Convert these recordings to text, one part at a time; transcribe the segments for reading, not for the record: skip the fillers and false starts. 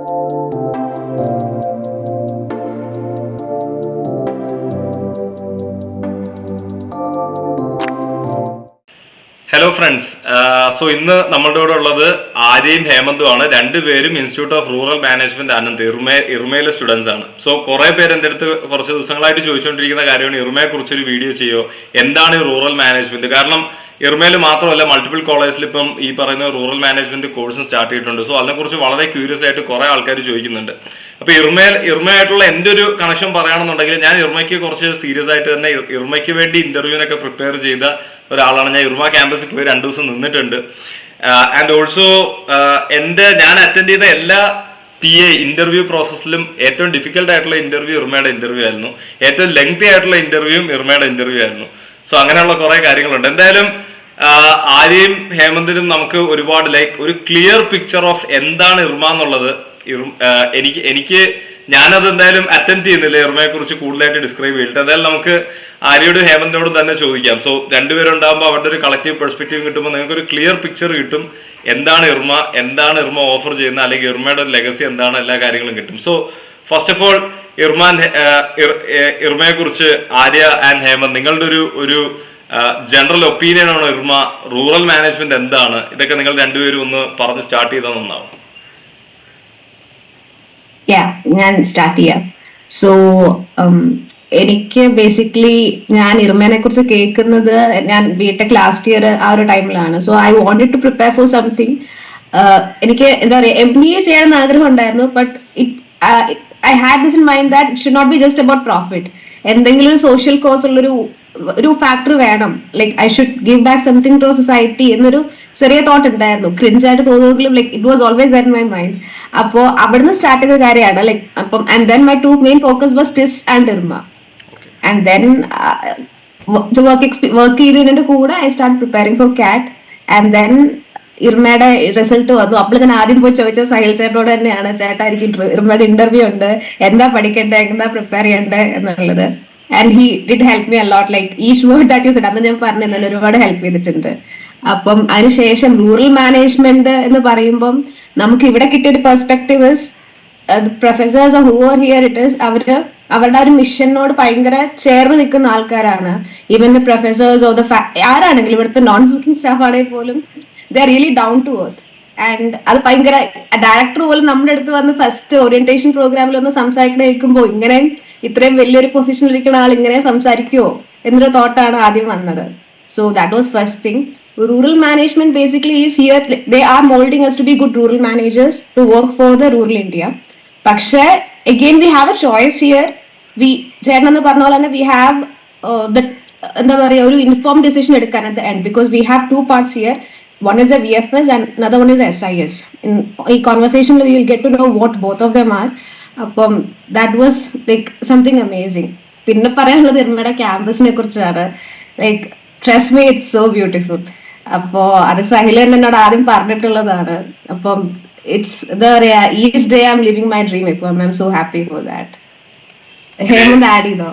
Hello friends, so ഇന്ന് നമ്മളുടെ കൂടെ ഉള്ളത് ആര്യയും ഹേമന്തുമാണ്. രണ്ടുപേരും institute of rural management Anand ഇർമയിലെ സ്റ്റുഡൻസ് ആണ്. സോ കുറെ പേര് എൻ്റെ അടുത്ത് കുറച്ച് ദിവസങ്ങളായിട്ട് ചോദിച്ചുകൊണ്ടിരിക്കുന്ന കാര്യമാണ് ഇർമയെ കുറിച്ചൊരു വീഡിയോ ചെയ്യോ, എന്താണ് ഈ റൂറൽ മാനേജ്മെന്റ്. കാരണം ഇർമയിൽ മാത്രമല്ല മൾട്ടിപ്പിൾ കോളേജിൽ ഇപ്പം ഈ പറയുന്ന റൂറൽ മാനേജ്മെന്റ് കോഴ്സും സ്റ്റാർട്ട് ചെയ്തിട്ടുണ്ട്. സോ അതിനെക്കുറിച്ച് വളരെ ക്യൂരിയസ് ആയിട്ട് കുറെ ആൾക്കാർ ചോദിക്കുന്നുണ്ട്. അപ്പോൾ ഇർമയായിട്ടുള്ള എൻ്റെ ഒരു കണക്ഷൻ പറയുകയാണെന്നുണ്ടെങ്കിൽ, ഞാൻ ഇർമയ്ക്ക് കുറച്ച് സീരിയസ് ആയിട്ട് തന്നെ ഇർമയ്ക്ക് വേണ്ടി ഇന്റർവ്യൂവിനൊക്കെ പ്രിപ്പയർ ചെയ്ത ഒരാളാണ്. ഞാൻ ഇർമ ക്യാമ്പസിൽ പോയി 2 ദിവസം നിന്നിട്ടുണ്ട്. ആൻഡ് ഓൾസോ ഞാൻ അറ്റൻഡ് ചെയ്ത എല്ലാ PA ഇന്റർവ്യൂ പ്രോസസ്സിലും ഏറ്റവും ഡിഫിക്കൽട്ട് ആയിട്ടുള്ള ഇന്റർവ്യൂ ഇർമയുടെ ഇന്റർവ്യൂ ആയിരുന്നു. ഏറ്റവും ലെങ്തി ആയിട്ടുള്ള ഇന്റർവ്യൂവും ഇർമയുടെ ഇന്റർവ്യൂ ആയിരുന്നു. സോ അങ്ങനെയുള്ള കുറെ കാര്യങ്ങളുണ്ട്. എന്തായാലും ആര്യയും ഹേമന്തിനും നമുക്ക് ഒരുപാട് ഒരു ക്ലിയർ പിക്ചർ ഓഫ് എന്താണ് ഇർമ എന്നുള്ളത് എനിക്ക് ഞാനത് എന്തായാലും അറ്റൻഡ് ചെയ്യുന്നില്ല ഇർമയെ കുറിച്ച് കൂടുതലായിട്ട് ഡിസ്ക്രൈബ് ചെയ്തിട്ട്. എന്തായാലും നമുക്ക് ആര്യയോടും ഹേമന്തിനോടും തന്നെ ചോദിക്കാം. സോ രണ്ടുപേരുണ്ടാകുമ്പോൾ അവരുടെ ഒരു കളക്റ്റീവ് പെർസ്പെക്റ്റീവ് കിട്ടുമ്പോൾ നിങ്ങൾക്ക് ഒരു ക്ലിയർ പിക്ചർ കിട്ടും. എന്താണ് ഇർമ ഓഫർ ചെയ്യുന്നത്, അല്ലെങ്കിൽ ഇർമയുടെ ഒരു ലെഗസി എന്താണ്, എല്ലാ കാര്യങ്ങളും കിട്ടും. സോ ഫസ്റ്റ് ഓഫ് ഓൾ ഇർമയെ കുറിച്ച് ആര്യ ആൻഡ് ഹേമന്ത്, നിങ്ങളുടെ ഒരു ജനറൽ ഒപ്പീനിയൻ ആണ് ഇർമ, റൂറൽ മാനേജ്മെന്റ് എന്താണ്, ഇതൊക്കെ നിങ്ങൾ രണ്ടുപേരും ഒന്ന് പറഞ്ഞ് സ്റ്റാർട്ട് ചെയ്താൽ നന്നാവും. ഞാൻ സ്റ്റാർട്ട് ചെയ്യാം. സോ എനിക്ക് ബേസിക്കലി ഞാൻ ഇർമേനെ കുറിച്ച് കേൾക്കുന്നത് ഞാൻ BTech ലാസ്റ്റ് ഇയർ ആ ഒരു ടൈമിലാണ്. So I wanted to prepare for something. എനിക്ക് എന്താ പറയുക, MBA ചെയ്യണമെന്ന് ആഗ്രഹം ഉണ്ടായിരുന്നു. But I had this in mind that it should not be just about profit. എന്തെങ്കിലും ഒരു സോഷ്യൽ കോസ് ഉള്ളൊരു ഫാക്ടർ വേണം. Like I should give back something to society എന്നൊരു ചെറിയ തോട്ട് ഉണ്ടായിരുന്നു. ക്രിഞ്ചായിട്ട് തോന്നുമെങ്കിലും it was always there in my mind. അപ്പോൾ അവിടുന്ന് സ്റ്റാർട്ട് ചെയ്ത കാര്യമാണ്. ലൈക്ക് അപ്പം and then my 2 main focus was TISS and IRMA. And then work ചെയ്തതിന്റെ കൂടെ I start preparing for CAT. And then ഇർമയുടെ റിസൾട്ട് വന്നു. അപ്പോൾ ഞാൻ ആദ്യം പോയി ചോദിച്ച സഹിൽ ചേട്ടനോട് തന്നെയാണ്, ചേട്ടാ എനിക്ക് ഇർമയുടെ ഇന്റർവ്യൂ ഉണ്ട്, എന്താ പഠിക്കണ്ടേ, എന്താ പ്രിപ്പയർ ചെയ്യണ്ടേ എന്നുള്ളത്. And he did help me allot. Like each word that you said അന്ന് ഞാൻ പറഞ്ഞു തന്നെ ഒരുപാട് ഹെൽപ്പ് ചെയ്തിട്ടുണ്ട്. അപ്പം അതിനുശേഷം റൂറൽ മാനേജ്മെന്റ് എന്ന് പറയുമ്പം നമുക്ക് ഇവിടെ കിട്ടിയ ഒരു perspective professors who are here it is അവരുടെ ഒരു മിഷനോട് ഭയങ്കര ചേർന്ന് നിൽക്കുന്ന ആൾക്കാരാണ്. Even the professors of the ആരാണെങ്കിലും ഇവിടുത്തെ നോൺ വർക്കിംഗ് സ്റ്റാഫ് ആണെങ്കിൽ പോലും they are really down to earth. And അത് ഭയങ്കര ഡയറക്ടർ പോലും നമ്മുടെ അടുത്ത് വന്ന് ഫസ്റ്റ് ഓറിയന്റേഷൻ പ്രോഗ്രാമിൽ ഒന്ന് സംസാരിക്കണ കേൾക്കുമ്പോൾ ഇങ്ങനെ ഇത്രയും വലിയൊരു പൊസിഷനിൽ ഇരിക്കുന്ന ആൾ ഇങ്ങനെ സംസാരിക്കുമോ എന്നൊരു തോട്ടാണ് ആദ്യം വന്നത്. So that was first thing. Rural management basically is here, they are moulding us to be good rural managers to work for the rural India. പക്ഷേ again we have a choice here. ചേട്ടനെന്ന് പറഞ്ഞ പോലെ തന്നെ we have എന്താ പറയുക, ഒരു inform decision എടുക്കാൻ at the end, because we have 2 parts here. One is a VFS and another one is a SIS. In a conversation we will get to know what both of them are. That was like something amazing. പിന്നെ പറയാനുള്ളത് ഇർമയുടെ ക്യാമ്പസിനെ കുറിച്ചാണ്. Like trust me, it's so beautiful. അപ്പോ അത് സഹിൽ എന്നോട് ആദ്യം പറഞ്ഞിട്ടുള്ളതാണ്. അപ്പം it's എന്താ പറയാ, each day I am living my dream. ഇപ്പം I am so happy for that. Hemant add ചെയ്തോ?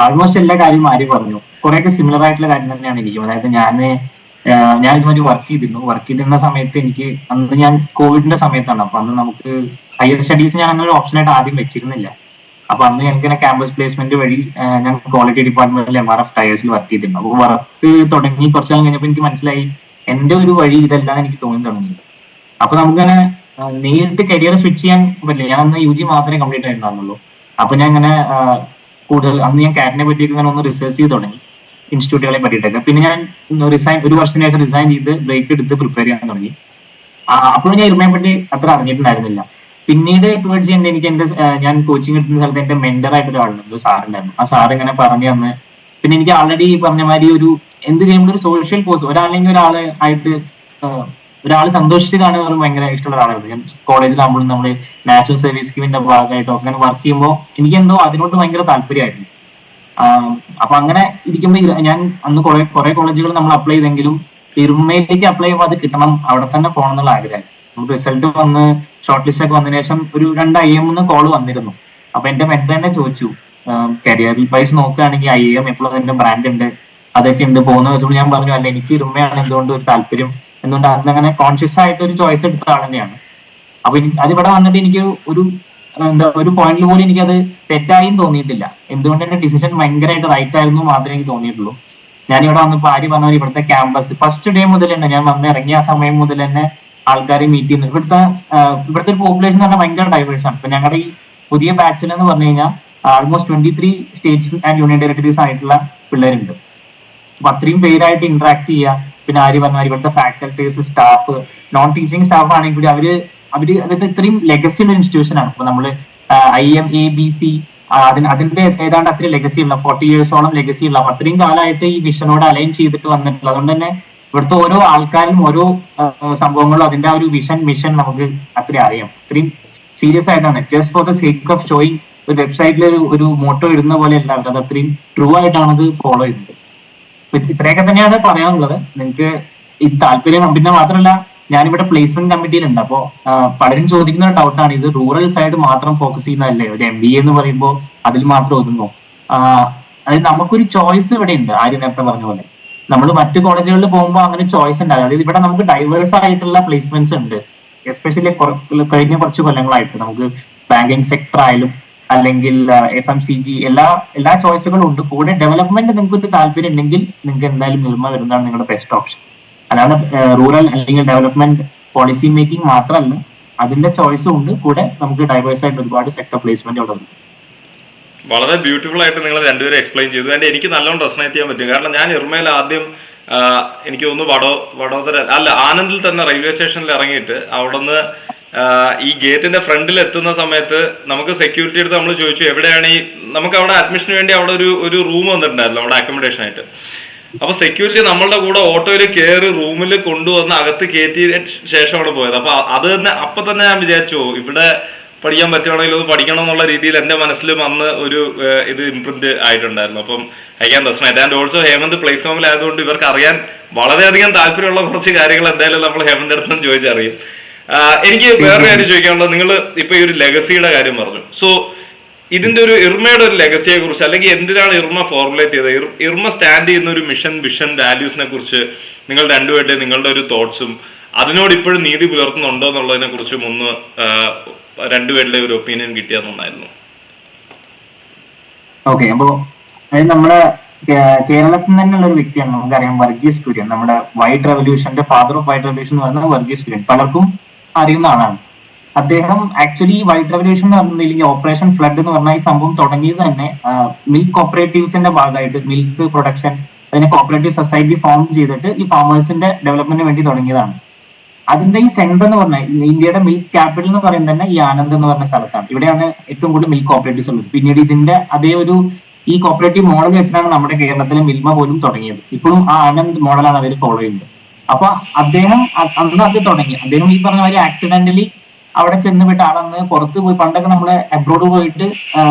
ആൾമോസ്റ്റ് എല്ലാ കാര്യം ആര്യ പറഞ്ഞു. കുറെയൊക്കെ സിമിലർ ആയിട്ടുള്ള കാര്യം തന്നെയാണ് എനിക്കും. അതായത് ഞാൻ ഇതുമാതിരി വർക്ക് ചെയ്തിരുന്ന സമയത്ത് അന്ന് ഞാൻ കോവിഡിന്റെ സമയത്താണ്. അപ്പൊ അന്ന് നമുക്ക് ഹയർ സ്റ്റഡീസ് ഞാൻ അങ്ങനെ ഒരു ഓപ്ഷനായിട്ട് ആദ്യം വെച്ചിരുന്നില്ല. അപ്പൊ അന്ന് എനിക്ക് ക്യാമ്പസ് പ്ലേസ്മെന്റ് വഴി ഞാൻ ക്വാളിറ്റി ഡിപ്പാർട്ട്മെന്റിൽ MRF ടയേഴ്സിൽ വർക്ക് ചെയ്തിരുന്നു. അപ്പൊ വർക്ക് തുടങ്ങി കുറച്ചു നാൾ കഴിഞ്ഞപ്പോൾ എനിക്ക് മനസ്സിലായി എന്റെ ഒരു വഴി ഇതെല്ലാം എനിക്ക് തോന്നി തുടങ്ങി. അപ്പൊ നമുക്കങ്ങനെ നേരിട്ട് കരിയർ സ്വിച്ച് ചെയ്യാൻ പറ്റില്ല. ഞാൻ അന്ന് UG മാത്രമേ കംപ്ലീറ്റ് ആയിട്ടുണ്ടായിരുന്നുള്ളൂ. അപ്പൊ ഞാൻ അങ്ങനെ കൂടുതൽ അന്ന് ഞാൻ CAT-നെ പറ്റിയൊക്കെ ഇങ്ങനെ ഒന്ന് റിസർച്ച് ചെയ്ത് തുടങ്ങി, ഇൻസ്റ്റിറ്റ്യൂട്ടുകളെ പറ്റിയിട്ടൊക്കെ. പിന്നെ ഞാൻ ഒരു വർഷത്തിന് ശേഷം റിസൈൻ ചെയ്ത് ബ്രേക്ക് എടുത്ത് പ്രിപ്പയർ ചെയ്യാൻ തുടങ്ങി. അപ്പോഴും ഞാൻ ഇർമയെ പറ്റി അത്ര അറിഞ്ഞിട്ടുണ്ടായിരുന്നില്ല. പിന്നീട് ടുവേർഡ്സ് ഞാൻ കോച്ചിങ് എടുക്കുന്ന സ്ഥലത്ത് എന്റെ മെന്റർ ആയിട്ട് ഒരാളുണ്ട്, സാറുണ്ടായിരുന്നു. ആ സാർ ഇങ്ങനെ പറഞ്ഞു തന്ന്, പിന്നെ എനിക്ക് ആൾറെഡി ഈ പറഞ്ഞ മാതിരി ഒരു എന്ത് ചെയ്യുമ്പോൾ ഒരു സോഷ്യൽ കോസ്, ഒരാളെങ്കിൽ ഒരാൾ സന്തോഷിച്ച് കാണുക ഭയങ്കര ഇഷ്ടമുള്ള ഒരാളായിരുന്നു. ഞാൻ കോളേജിലാകുമ്പോഴും നമ്മൾ നാഷണൽ സർവീസ് സ്കീമിന്റെ ഭാഗമായിട്ടോ അങ്ങനെ വർക്ക് ചെയ്യുമ്പോൾ എനിക്കെന്തോ അതിനോട് ഭയങ്കര താല്പര്യമായിരുന്നു. അപ്പൊ അങ്ങനെ ഇരിക്കുമ്പോൾ ഞാൻ അന്ന് കുറെ കോളേജുകൾ നമ്മൾ അപ്ലൈ ചെയ്തെങ്കിലും ഇർമയിലേക്ക് അപ്ലൈ ചെയ്യുമ്പോൾ അത് കിട്ടണം, അവിടെ തന്നെ പോകണം എന്നുള്ള ആഗ്രഹം. നമുക്ക് റിസൾട്ട് വന്ന് ഷോർട്ട് ലിസ്റ്റ് ഒക്കെ വന്നതിന് ശേഷം ഒരു 2 IIM കോൾ വന്നിരുന്നു. അപ്പൊ എന്റെ മെന്റർ തന്നെ ചോദിച്ചു, കരിയർ വൈസ് നോക്കുകയാണെങ്കിൽ IIM എപ്പോഴും എന്റെ ബ്രാൻഡ് ഉണ്ട്, അതൊക്കെ ഉണ്ട്. പോകുന്ന വെച്ചപ്പോൾ ഞാൻ പറഞ്ഞു അല്ല എനിക്ക് ഇറുമയാണ് എന്തുകൊണ്ട് ഒരു താല്പര്യം, എന്തുകൊണ്ട് അന്നങ്ങനെ കോൺഷ്യസ് ആയിട്ട് ഒരു ചോയ്സ് എടുത്ത ആൾ തന്നെയാണ്. അപ്പൊ അതിവിടെ വന്നിട്ട് എനിക്ക് ഒരു എന്താ ഒരു പോയിന്റിൽ പോലും എനിക്കത് തെറ്റായും തോന്നിയിട്ടില്ല. എന്തുകൊണ്ട് എന്റെ ഡിസിഷൻ ഭയങ്കരമായിട്ട് റൈറ്റ് ആയിരുന്നു മാത്രമേ എനിക്ക് തോന്നിയിട്ടുള്ളൂ. ഞാനിവിടെ വന്നപ്പോൾ ആര്യ പറഞ്ഞ പോലെ ഇവിടുത്തെ ക്യാമ്പസ് ഫസ്റ്റ് ഡേ മുതൽ തന്നെ, ഞാൻ വന്ന് ഇറങ്ങിയ സമയം മുതൽ തന്നെ ആൾക്കാരെ മീറ്റ് ചെയ്യുന്നു. ഇവിടുത്തെ ഒരു പോപ്പുലേഷൻ എന്ന് പറഞ്ഞാൽ ഭയങ്കര ഡൈവേഴ്സ് ആണ്. ഇപ്പൊ ഞങ്ങളുടെ ഈ പുതിയ ബാച്ചിൽ എന്ന് പറഞ്ഞു കഴിഞ്ഞാൽ almost 23 States and union territories ആയിട്ടുള്ള പിള്ളേരുണ്ട്. അപ്പൊ അത്രയും പേരായിട്ട് ഇന്ററാക്ട് ചെയ്യുക. പിന്നെ ആര്യ പറഞ്ഞ ഇവിടുത്തെ faculties, staff, non teaching staff ആണെങ്കിൽ കൂടി അവര് അതായത് ഇത്രയും ലെഗസി ഉള്ള ഇൻസ്റ്റിറ്റ്യൂഷൻ ആണ്. ഇപ്പൊ നമ്മള് IMABC അതിന്റെ ഏതാണ്ട് അത്രയും ലെഗസി ഉള്ള 40 yearsോളം ലെഗസി ഉള്ള, അത്രയും കാലമായിട്ട് ഈ വിഷനോട് അലൈൻ ചെയ്തിട്ട് വന്നിട്ടുള്ളത്. അതുകൊണ്ട് തന്നെ ഇവിടുത്തെ ഓരോ ആൾക്കാരും ഓരോ സംഭവങ്ങളും അതിന്റെ ആ ഒരു വിഷൻ മിഷൻ നമുക്ക് അത്രയും അറിയാം. അത്രയും സീരിയസ് ആയിട്ടാണ്. Just for the sake of showing ഒരു വെബ്സൈറ്റിൽ ഒരു മോട്ടോ ഇടുന്ന പോലെ അല്ല, അത് അത്രയും ട്രൂ ആയിട്ടാണ് അത് ഫോളോ ചെയ്യുന്നത്. ഇത്രയൊക്കെ തന്നെയാണ് പറയാനുള്ളത്. നിങ്ങൾക്ക് ഇത് താല്പര്യം. പിന്നെ മാത്രമല്ല ഞാനിവിടെ പ്ലേസ്മെന്റ് കമ്മിറ്റിയിലുണ്ട്. അപ്പോൾ പലരും ചോദിക്കുന്ന ഒരു ഡൗട്ടാണ്, ഇത് റൂറൽ സൈഡ് മാത്രം ഫോക്കസ് ചെയ്യുന്നതല്ലേ, ഒരു MBA എന്ന് പറയുമ്പോൾ അതിൽ മാത്രം ഒതുങ്ങും. അതായത് നമുക്കൊരു ചോയ്സ് ഇവിടെ ഉണ്ട്. ആര്യ നേരത്തെ പറഞ്ഞ പോലെ നമ്മൾ മറ്റു കോളേജുകളിൽ പോകുമ്പോൾ അങ്ങനെ ചോയ്സ് ഉണ്ടാകും. അതായത് ഇവിടെ നമുക്ക് ഡൈവേഴ്സ് ആയിട്ടുള്ള പ്ലേസ്മെന്റ്സ് ഉണ്ട്. എസ്പെഷ്യലി കഴിഞ്ഞ കുറച്ച് കൊല്ലങ്ങളായിട്ട് നമുക്ക് ബാങ്കിങ് സെക്ടർ ആയാലും അല്ലെങ്കിൽ FMCG എല്ലാ ചോയ്സുകളും ഉണ്ട്. കൂടെ ഡെവലപ്മെന്റ് നിങ്ങൾക്ക് ഒരു താല്പര്യം ഉണ്ടെങ്കിൽ നിങ്ങൾക്ക് എന്തായാലും നിർമ്മ വരുന്നതാണ് നിങ്ങളുടെ ബെസ്റ്റ് ഓപ്ഷൻ. അല്ലാതെ റൂറൽ അല്ലെങ്കിൽ ഡെവലപ്മെന്റ് പോളിസി മേക്കിംഗ് മാത്രമല്ല, അതിന്റെ ചോയ്സും ഉണ്ട്. കൂടെ നമുക്ക് ഡൈവേഴ്സ് ആയിട്ട് ഒരുപാട് സെക്ടർ പ്ലേസ്മെന്റ് അവിടെ ഉണ്ട്. വളരെ ബ്യൂട്ടിഫുൾ ആയിട്ട് നിങ്ങൾ രണ്ടുപേരും എക്സ്പ്ലെയിൻ ചെയ്തു. ആൻഡ് എനിക്ക് നല്ലോണം റെസണേറ്റ് ചെയ്യാൻ പറ്റും. കാരണം ഞാൻ ഇർമയിൽ ആദ്യം എനിക്ക് തോന്നുന്നു വഡോദര അല്ല ആനന്ദിൽ തന്നെ റെയിൽവേ സ്റ്റേഷനിൽ ഇറങ്ങിയിട്ട് അവിടെ നിന്ന് ഈ ഗേറ്റിന്റെ ഫ്രണ്ടിൽ എത്തുന്ന സമയത്ത് നമുക്ക് സെക്യൂരിറ്റി എടുത്ത് നമ്മൾ ചോദിച്ചു എവിടെയാണ് ഈ നമുക്ക് അവിടെ അഡ്മിഷന് വേണ്ടി അവിടെ ഒരു റൂം വന്നിട്ടുണ്ടായിരുന്നു അവിടെ അക്കോമഡേഷൻ ആയിട്ട്. അപ്പൊ സെക്യൂരിറ്റി നമ്മളുടെ കൂടെ ഓട്ടോയിൽ കയറി റൂമിൽ കൊണ്ടുവന്ന് അകത്ത് കയറ്റിയ ശേഷമാണ് പോയത്. അപ്പൊ അത് തന്നെ അപ്പൊ തന്നെ ഞാൻ വിചാരിച്ചു ഇവിടെ പഠിക്കാൻ പറ്റുവാണെങ്കിൽ അത് പഠിക്കണം എന്നുള്ള രീതിയിൽ എൻ്റെ മനസ്സിലും അന്ന് ഒരു ഇത് ഇംപ്രിന്റ് ആയിട്ടുണ്ടായിരുന്നു. അപ്പം ഐ ക്യാൻ റെസ്മേറ്റ്. ആൻഡ് ഓൾസോ ഹേമന്ത് പ്ലേസ് കോമിൽ ആയതുകൊണ്ട് ഇവർക്ക് അറിയാൻ വളരെയധികം താല്പര്യമുള്ള കുറച്ച് കാര്യങ്ങൾ എന്തായാലും നമ്മൾ ഹേമന്ത് അടുത്ത് നിന്ന് ചോദിച്ചറിയും. എനിക്ക് വേറെ കാര്യം ചോദിക്കാനുള്ളത്, നിങ്ങൾ ഇപ്പൊ ഈ ഒരു ലെഗസിയുടെ കാര്യം പറഞ്ഞു. സോ ഇതിന്റെ ഒരു ഇർമയുടെ ഒരു ലെഗസിയെ കുറിച്ച് അല്ലെങ്കിൽ എന്തിനാണ് ഇർമ ഫോർമുലേറ്റ് ചെയ്തത്, ഇർമ സ്റ്റാൻഡ് ചെയ്യുന്ന ഒരു മിഷൻ, വിഷൻ, വാല്യൂസിനെ കുറിച്ച് നിങ്ങൾ രണ്ടുപേരുടെ നിങ്ങളുടെ ഒരു തോട്ട്സും അതിനോട് ഇപ്പോഴും നീതി പുലർത്തുന്നുണ്ടോ എന്നുള്ളതിനെ കുറിച്ചും ഒന്ന് രണ്ടുപേരുടെ ഒരു ഒപ്പീനിയൻ കിട്ടിയെന്നുണ്ടായിരുന്നു. ഓക്കെ, അപ്പോ അതായത് നമ്മുടെ കേരളത്തിൽ തന്നെയുള്ള ഒരു വ്യക്തിയാണ്, നമുക്കറിയാം, വർഗീസ് കുര്യൻ. നമ്മുടെ വൈറ്റ് റെവല്യൂഷന്റെ ഫാദർ ഓഫ് വൈറ്റ് റെവല്യൂഷൻ എന്ന് പറയുന്നത് വർഗീസ് കുര്യൻ, പലർക്കും അറിയുന്ന ആളാണ്. അദ്ദേഹം ആക്ച്വലി വൈറ്റ് റെവല്യൂഷൻ എന്ന് പറഞ്ഞില്ലെങ്കിൽ ഓപ്പറേഷൻ ഫ്ലഡ് എന്ന് പറഞ്ഞാൽ ഈ സംഭവം തുടങ്ങിയത് തന്നെ മിൽക്ക് കോപ്പറേറ്റീവ്സിന്റെ ഭാഗമായിട്ട് മിൽക്ക് പ്രൊഡക്ഷൻ അതിനെ കോപ്പറേറ്റീവ് സൊസൈറ്റി ഫോം ചെയ്തിട്ട് ഈ ഫാമേഴ്സിന്റെ ഡെവലപ്മെന്റിന് വേണ്ടി തുടങ്ങിയതാണ്. അതിന്റെ ഈ സെന്റർ എന്ന് പറഞ്ഞാൽ ഇന്ത്യയുടെ മിൽക്ക് ക്യാപിറ്റൽ എന്ന് പറയുന്നത് തന്നെ ഈ ആനന്ദ് എന്ന് പറഞ്ഞ സ്ഥലത്താണ്. ഇവിടെയാണ് ഏറ്റവും കൂടുതൽ മിൽക്ക് കോപ്പറേറ്റീവ്സ് ഉള്ളത്. പിന്നീട് ഇതിന്റെ അതേ ഒരു ഈ കോപ്പറേറ്റീവ് മോഡൽ വെച്ചിട്ടാണ് നമ്മുടെ കേരളത്തിലെ മിൽമ പോലും തുടങ്ങിയത്. ഇപ്പോഴും ആ ആനന്ദ് മോഡലാണ് അവർ ഫോളോ ചെയ്യുന്നത്. അപ്പൊ അദ്ദേഹം അന്ന് അത് തുടങ്ങി. അദ്ദേഹം ഈ പറഞ്ഞ മാതിരി ആക്സിഡന്റലി അവിടെ ചെന്ന് വിട്ട ആളന്ന് പുറത്ത് പോയി, പണ്ടൊക്കെ നമ്മള് അബ്രോഡ് പോയിട്ട്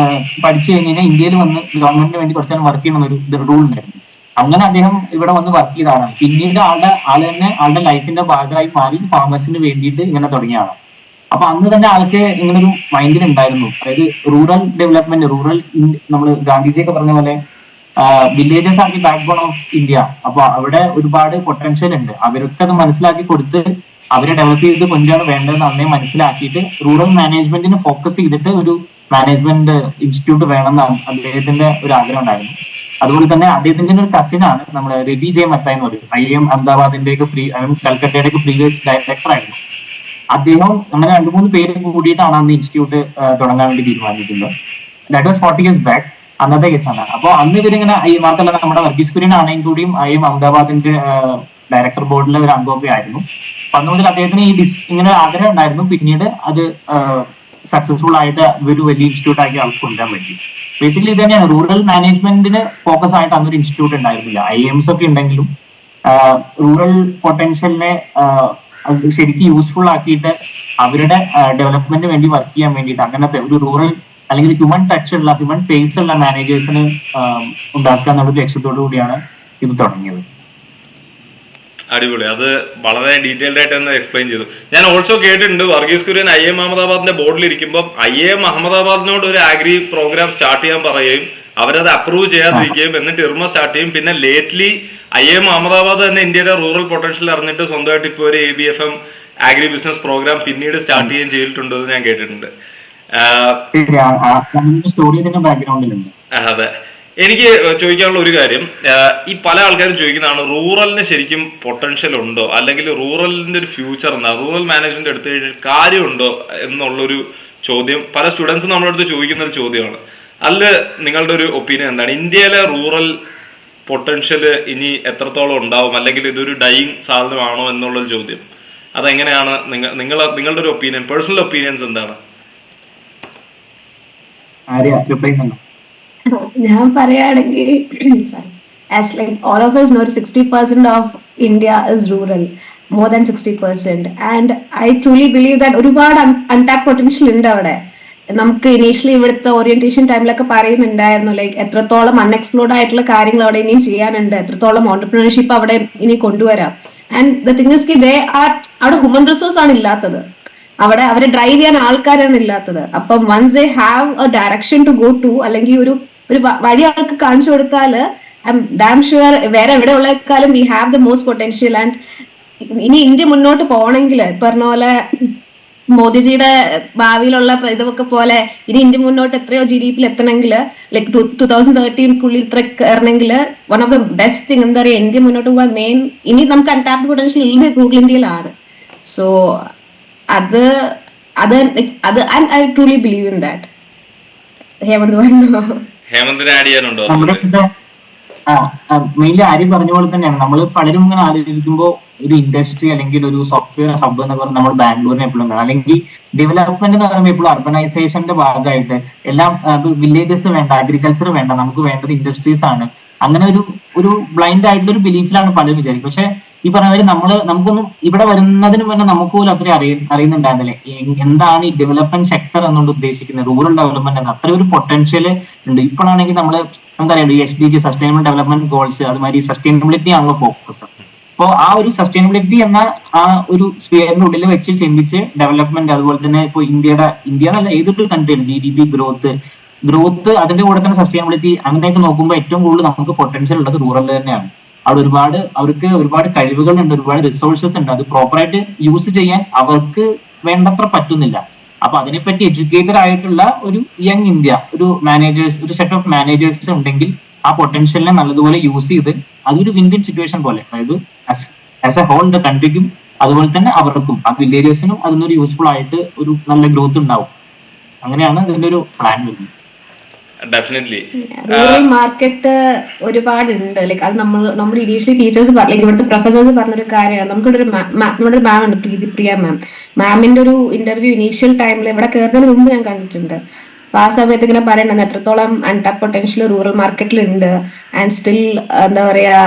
പഠിച്ചു കഴിഞ്ഞാൽ ഇന്ത്യയിൽ വന്ന് ഗവൺമെന്റിന് വേണ്ടി കുറച്ചാൽ വർക്ക് ചെയ്യണം ഒരു റൂൾ ഉണ്ടായിരുന്നു. അങ്ങനെ അദ്ദേഹം ഇവിടെ വന്ന് വർക്ക് ചെയ്ത ആളാണ്. പിന്നീട് ആള് തന്നെ ആളുടെ ലൈഫിന്റെ ഭാഗമായി മാറി ഫാമേഴ്സിന് വേണ്ടിയിട്ട് ഇങ്ങനെ തുടങ്ങിയ ആളാണ്. അപ്പൊ അന്ന് തന്നെ ആൾക്ക് ഇങ്ങനൊരു മൈൻഡിൽ ഉണ്ടായിരുന്നു. അതായത് റൂറൽ ഡെവലപ്മെന്റ്, നമ്മൾ ഗാന്ധിജിയൊക്കെ പറഞ്ഞ പോലെ villages are the backbone of India. അപ്പൊ അവിടെ ഒരുപാട് പൊട്ടൻഷ്യൽ ഉണ്ട്. അവർക്കത് മനസ്സിലാക്കി കൊടുത്ത് അവരെ ഡെവലപ്പ് ചെയ്ത് കൊണ്ടാണ് വേണ്ടതെന്ന് അന്നേ മനസ്സിലാക്കിയിട്ട് റൂറൽ മാനേജ്മെന്റിന് ഫോക്കസ് ചെയ്തിട്ട് ഒരു മാനേജ്മെന്റ് ഇൻസ്റ്റിറ്റ്യൂട്ട് വേണമെന്നാണ് അദ്ദേഹത്തിന്റെ ഒരു ആഗ്രഹം ഉണ്ടായിരുന്നു. അതുപോലെ തന്നെ അദ്ദേഹത്തിന്റെ ഒരു കസിനാണ് നമ്മുടെ രവി ജെ മെത്ത എന്ന് പറയും. IIM അഹമ്മദാബാദിന്റെയൊക്കെ കൽക്കട്ടയുടെയൊക്കെ പ്രീവിയസ് ഡയറക്ടർ ആയിരുന്നു അദ്ദേഹം. അങ്ങനെ 2-3 പേര് കൂടിയിട്ടാണ് അന്ന് ഇൻസ്റ്റിറ്റ്യൂട്ട് തുടങ്ങാൻ വേണ്ടി തീരുമാനിക്കുന്നത്. That was 40 years back. അന്നത്തെ കേസാണ്. അപ്പൊ അന്ന് ഇവരിങ്ങനെ മാത്രമല്ല നമ്മുടെ വർഗീസ് കുര്യൻ ആണെങ്കിൽ കൂടിയും IIM അഹമ്മദാബാദിന്റെ ഡയറക്ടർ ബോർഡിലെ ഒരു അംഗമൊക്കെ ആയിരുന്നു. അപ്പൊ അന്ന് മുതൽ അദ്ദേഹത്തിന് ഇങ്ങനെ ആഗ്രഹം ഉണ്ടായിരുന്നു. പിന്നീട് അത് സക്സസ്ഫുൾ ആയിട്ട് ഒരു വലിയ ഇൻസ്റ്റിറ്റ്യൂട്ട് ആക്കി ആൾക്ക് കൊണ്ടുവരാൻ പറ്റി. ബേസിക്കലി ഇത് തന്നെയാണ്, റൂറൽ മാനേജ്മെന്റിന് ഫോക്കസ് ആയിട്ട് അന്നൊരു ഇൻസ്റ്റിറ്റ്യൂട്ട് ഉണ്ടായിരുന്നില്ല. IIMs ഒക്കെ ഉണ്ടെങ്കിലും റൂറൽ പൊട്ടൻഷ്യലിനെ അത് ശരിക്കും യൂസ്ഫുൾ ആക്കിയിട്ട് അവരുടെ ഡെവലപ്മെന്റിന് വേണ്ടി വർക്ക് ചെയ്യാൻ വേണ്ടിയിട്ട് അങ്ങനത്തെ ഒരു റൂറൽ അല്ലെങ്കിൽ ഹ്യൂമൻ ടച്ച് ഉള്ള ഹ്യൂമൻ ഫേസ് ഉള്ള മാനേജേഴ്സിന് ഉണ്ടാക്കുക എന്നുള്ള ലക്ഷ്യത്തോടു കൂടിയാണ് ഇത് തുടങ്ങിയത്. അടിപൊളി. അത് വളരെ ഡീറ്റെയിൽഡ് ആയിട്ട് തന്നെ എക്സ്പ്ലെയിൻ ചെയ്തു. ഞാൻ ഓൾസോ കേട്ടിട്ടുണ്ട് വർഗീസ് കുര്യൻ IIM അഹമ്മദാബാദിന്റെ ബോർഡിൽ ഇരിക്കുമ്പോൾ IIM അഹമ്മദാബാദിനോട് ഒരു ആഗ്രി പ്രോഗ്രാം സ്റ്റാർട്ട് ചെയ്യാൻ പറയുകയും അവരത് അപ്രൂവ് ചെയ്യാതിരിക്കുകയും എന്നിട്ട് ഇർമ സ്റ്റാർട്ട് ചെയ്യും. പിന്നെ ലേറ്റ്ലി IIM അഹമ്മദാബാദ് തന്നെ ഇന്ത്യയുടെ റൂറൽ പൊട്ടൻഷ്യൽ അറിഞ്ഞിട്ട് സ്വന്തമായിട്ട് ഇപ്പോൾ ഒരു ABFM ആഗ്രി ബിസിനസ് പ്രോഗ്രാം പിന്നീട് സ്റ്റാർട്ട് ചെയ്യുകയും ചെയ്തിട്ടുണ്ടെന്ന് ഞാൻ കേട്ടിട്ടുണ്ട്. അതെ. എനിക്ക് ചോദിക്കാനുള്ള ഒരു കാര്യം, ഈ പല ആൾക്കാരും ചോദിക്കുന്നതാണ് റൂറലിന് ശരിക്കും പൊട്ടൻഷ്യൽ ഉണ്ടോ, അല്ലെങ്കിൽ റൂറലിന്റെ ഒരു ഫ്യൂച്ചർ എന്താ, റൂറൽ മാനേജ്മെന്റ് എടുത്തു കഴിഞ്ഞാൽ കാര്യമുണ്ടോ എന്നുള്ളൊരു ചോദ്യം പല സ്റ്റുഡൻസും നമ്മുടെ അടുത്ത് ചോദിക്കുന്ന ഒരു ചോദ്യമാണ്. അതിൽ നിങ്ങളുടെ ഒരു ഒപ്പീനിയൻ എന്താണ്? ഇന്ത്യയിലെ റൂറൽ പൊട്ടൻഷ്യൽ ഇനി എത്രത്തോളം ഉണ്ടാവും, അല്ലെങ്കിൽ ഇതൊരു ഡൈയിങ് സാധനമാണോ എന്നുള്ളൊരു ചോദ്യം, അതെങ്ങനെയാണ് നിങ്ങളുടെ ഒരു ഒപ്പീനിയൻ, പേഴ്സണൽ ഒപ്പീനിയൻസ് എന്താണ്? ഞാൻ പറയുകയാണെങ്കിൽ sorry, as like all of us know 60% of India is rural, more than 60%. And I truly believe that ഒരുപാട് അൺടാപ്പ് പൊട്ടൻഷ്യൽ ഉണ്ട് അവിടെ. നമുക്ക് ഇനീഷ്യലി ഇവിടുത്തെ ഓറിയന്റേഷൻ ടൈമിലൊക്കെ പറയുന്നുണ്ടായിരുന്നു ലൈക്ക് എത്രത്തോളം അൺഎക്സ്പ്ലോർഡ് ആയിട്ടുള്ള കാര്യങ്ങൾ അവിടെ ഇനിയും ചെയ്യാനുണ്ട്, എത്രത്തോളം ഓണ്ടർപ്രണർഷിപ്പ് അവിടെ ഇനി കൊണ്ടുവരാം. And the thing is they are, അവിടെ ഹ്യൂമൻ റിസോഴ്സ് ആണ് ഇല്ലാത്തത്, അവിടെ അവരെ ഡ്രൈവ് ചെയ്യാൻ ആൾക്കാരാണ് ഇല്ലാത്തത്. അപ്പം once they have a direction to go to, അല്ലെങ്കിൽ ഒരു വഴി ആൾക്ക് കാണിച്ചു കൊടുത്താൽ ഐ എം ഡാം ഷുവർ വേറെ എവിടെ ഉള്ളേക്കാളും we have the most potential. And ഇനി ഇന്ത്യ മുന്നോട്ട് പോകണമെങ്കിൽ പറഞ്ഞ പോലെ മോദിജിയുടെ ഭാവിയിലുള്ള ഇതൊക്കെ പോലെ ഇനി ഇന്ത്യ മുന്നോട്ട് എത്രയോ GDP എത്തണമെങ്കിൽ ലൈക്ക് 2013 ഇത്ര കയറണമെങ്കിൽ one of the best thing എന്താ പറയുക, ഇന്ത്യ മുന്നോട്ട് പോകാൻ മെയിൻ ഇനി നമുക്ക് അൺടാപ്ഡ് പൊട്ടൻഷ്യൽ ഉള്ളത് റൂറൽ ഇന്ത്യയിലാണ്. സോ അത് അത് അത് I truly believe in that. Hemant പറഞ്ഞു. ഹേമന്തിന് ആഡ് ചെയ്യാനുണ്ടോ? മെയിൻലി ആര്യം പറഞ്ഞ പോലെ തന്നെയാണ്. നമ്മൾ പലരും ഇങ്ങനെ ആലോചിക്കുമ്പോൾ ഒരു ഇൻഡസ്ട്രി അല്ലെങ്കിൽ ഒരു സോഫ്റ്റ്വെയർ ഹബ്ബ് എന്ന് പറഞ്ഞാൽ നമ്മൾ ബാംഗ്ലൂരിനെ എപ്പോഴും കാണാം. അല്ലെങ്കിൽ ഡെവലപ്മെന്റ് എന്ന് പറയുമ്പോൾ എപ്പോഴും അർബനൈസേഷന്റെ ഭാഗമായിട്ട് എല്ലാം വില്ലേജസ് വേണ്ട, അഗ്രികൾച്ചർ വേണ്ട, നമുക്ക് വേണ്ടത് ഇൻഡസ്ട്രീസ് ആണ്. അങ്ങനെ ഒരു ബ്ലൈൻഡ് ആയിട്ടുള്ള ഒരു ബിലീഫിലാണ് പലരും വിചാരിക്കും. പക്ഷെ ഈ പറഞ്ഞ നമുക്കൊന്നും ഇവിടെ വരുന്നതിന് മുന്നേ നമുക്ക് പോലും അത്രയും അറിയുന്നുണ്ടായിരുന്നില്ലേ എന്താണ് ഈ ഡെവലപ്മെന്റ് സെക്ടർ എന്നുകൊണ്ട് ഉദ്ദേശിക്കുന്നത്, റൂറൽ ഡെവലപ്മെന്റ് എന്ന്. അത്ര ഒരു പൊട്ടൻഷ്യൽ ഉണ്ട്. ഇപ്പോഴാണെങ്കിൽ നമുക്കറിയാം SDG സസ്റ്റൈനബിൾ ഡെവലപ്മെന്റ് ഗോൾസ്, അതുമാതിരി സസ്റ്റൈനബിലിറ്റി ആണല്ലോ ഫോക്കസ്. അപ്പോൾ ആ ഒരു സസ്റ്റൈനബിലിറ്റി എന്ന ആ ഒരു സ്ഫിയറിന്റെ ഉള്ളിൽ വെച്ച് ചിന്തിച്ച് ഡെവലപ്മെന്റ്, അതുപോലെ തന്നെ ഇപ്പോൾ ഇന്ത്യ എന്നല്ല ഏതൊരു കൺട്രിയും GDP ഗ്രോത്ത് അതിന്റെ കൂടെ തന്നെ സസ്റ്റൈനബിലിറ്റി, അങ്ങനെയൊക്കെ നോക്കുമ്പോൾ ഏറ്റവും കൂടുതൽ നമുക്ക് പൊട്ടൻഷ്യൽ ഉള്ളത് റൂറൽ തന്നെയാണ്. അവിടെ അവർക്ക് ഒരുപാട് കഴിവുകളുണ്ട്, ഒരുപാട് റിസോഴ്സസ് ഉണ്ട്. അത് പ്രോപ്പറായിട്ട് യൂസ് ചെയ്യാൻ അവർക്ക് വേണ്ടത്ര പറ്റുന്നില്ല. അപ്പൊ അതിനെപ്പറ്റി എഡ്യൂക്കേറ്റഡ് ആയിട്ടുള്ള ഒരു യങ് ഇന്ത്യ, ഒരു സെറ്റ് ഓഫ് മാനേജേഴ്സ് ഉണ്ടെങ്കിൽ ആ പൊട്ടൻഷ്യലിനെ നല്ലതുപോലെ യൂസ് ചെയ്ത് അതൊരു വിൻ വിൻ സിറ്റുവേഷൻ പോലെ, അതായത് ആസ് എ ഹോൾ ദ കൺട്രിക്കും അതുപോലെ തന്നെ അവർക്കും ആ വില്ലേജേഴ്സിനും അതിനൊരു യൂസ്ഫുൾ ആയിട്ട് ഒരു നല്ല ഗ്രോത്ത് ഉണ്ടാവും. അങ്ങനെയാണ് ഇതിന്റെ ഒരു പ്ലാൻ വരുന്നത്. ഡെഫിനറ്റ്ലി റൂറൽ മാർക്കറ്റ് ഒരുപാടുണ്ട്. ലൈക്ക് അത് നമ്മുടെ ഇനീഷ്യലി ടീച്ചേഴ്സ് ലൈക്ക് ഇവിടുത്തെ പ്രൊഫസേഴ്സ് പറഞ്ഞൊരു കാര്യമാണ്. നമ്മുടെ ഒരു മാം ഉണ്ട്, പ്രിയ മാമിന്റെ ഒരു ഇന്റർവ്യൂ ഇനീഷ്യൽ ടൈമിൽ ഇവിടെ കയറുന്നതിന് മുമ്പ് ഞാൻ കണ്ടിട്ടുണ്ട്. അപ്പൊ ആ സമയത്ത് ഇങ്ങനെ പറയണത് എത്രത്തോളം അൺടാപ്പ് പൊട്ടൻഷ്യൽ റൂറൽ മാർക്കറ്റിൽ ഉണ്ട്. ആൻഡ് സ്റ്റിൽ എന്താ പറയാ,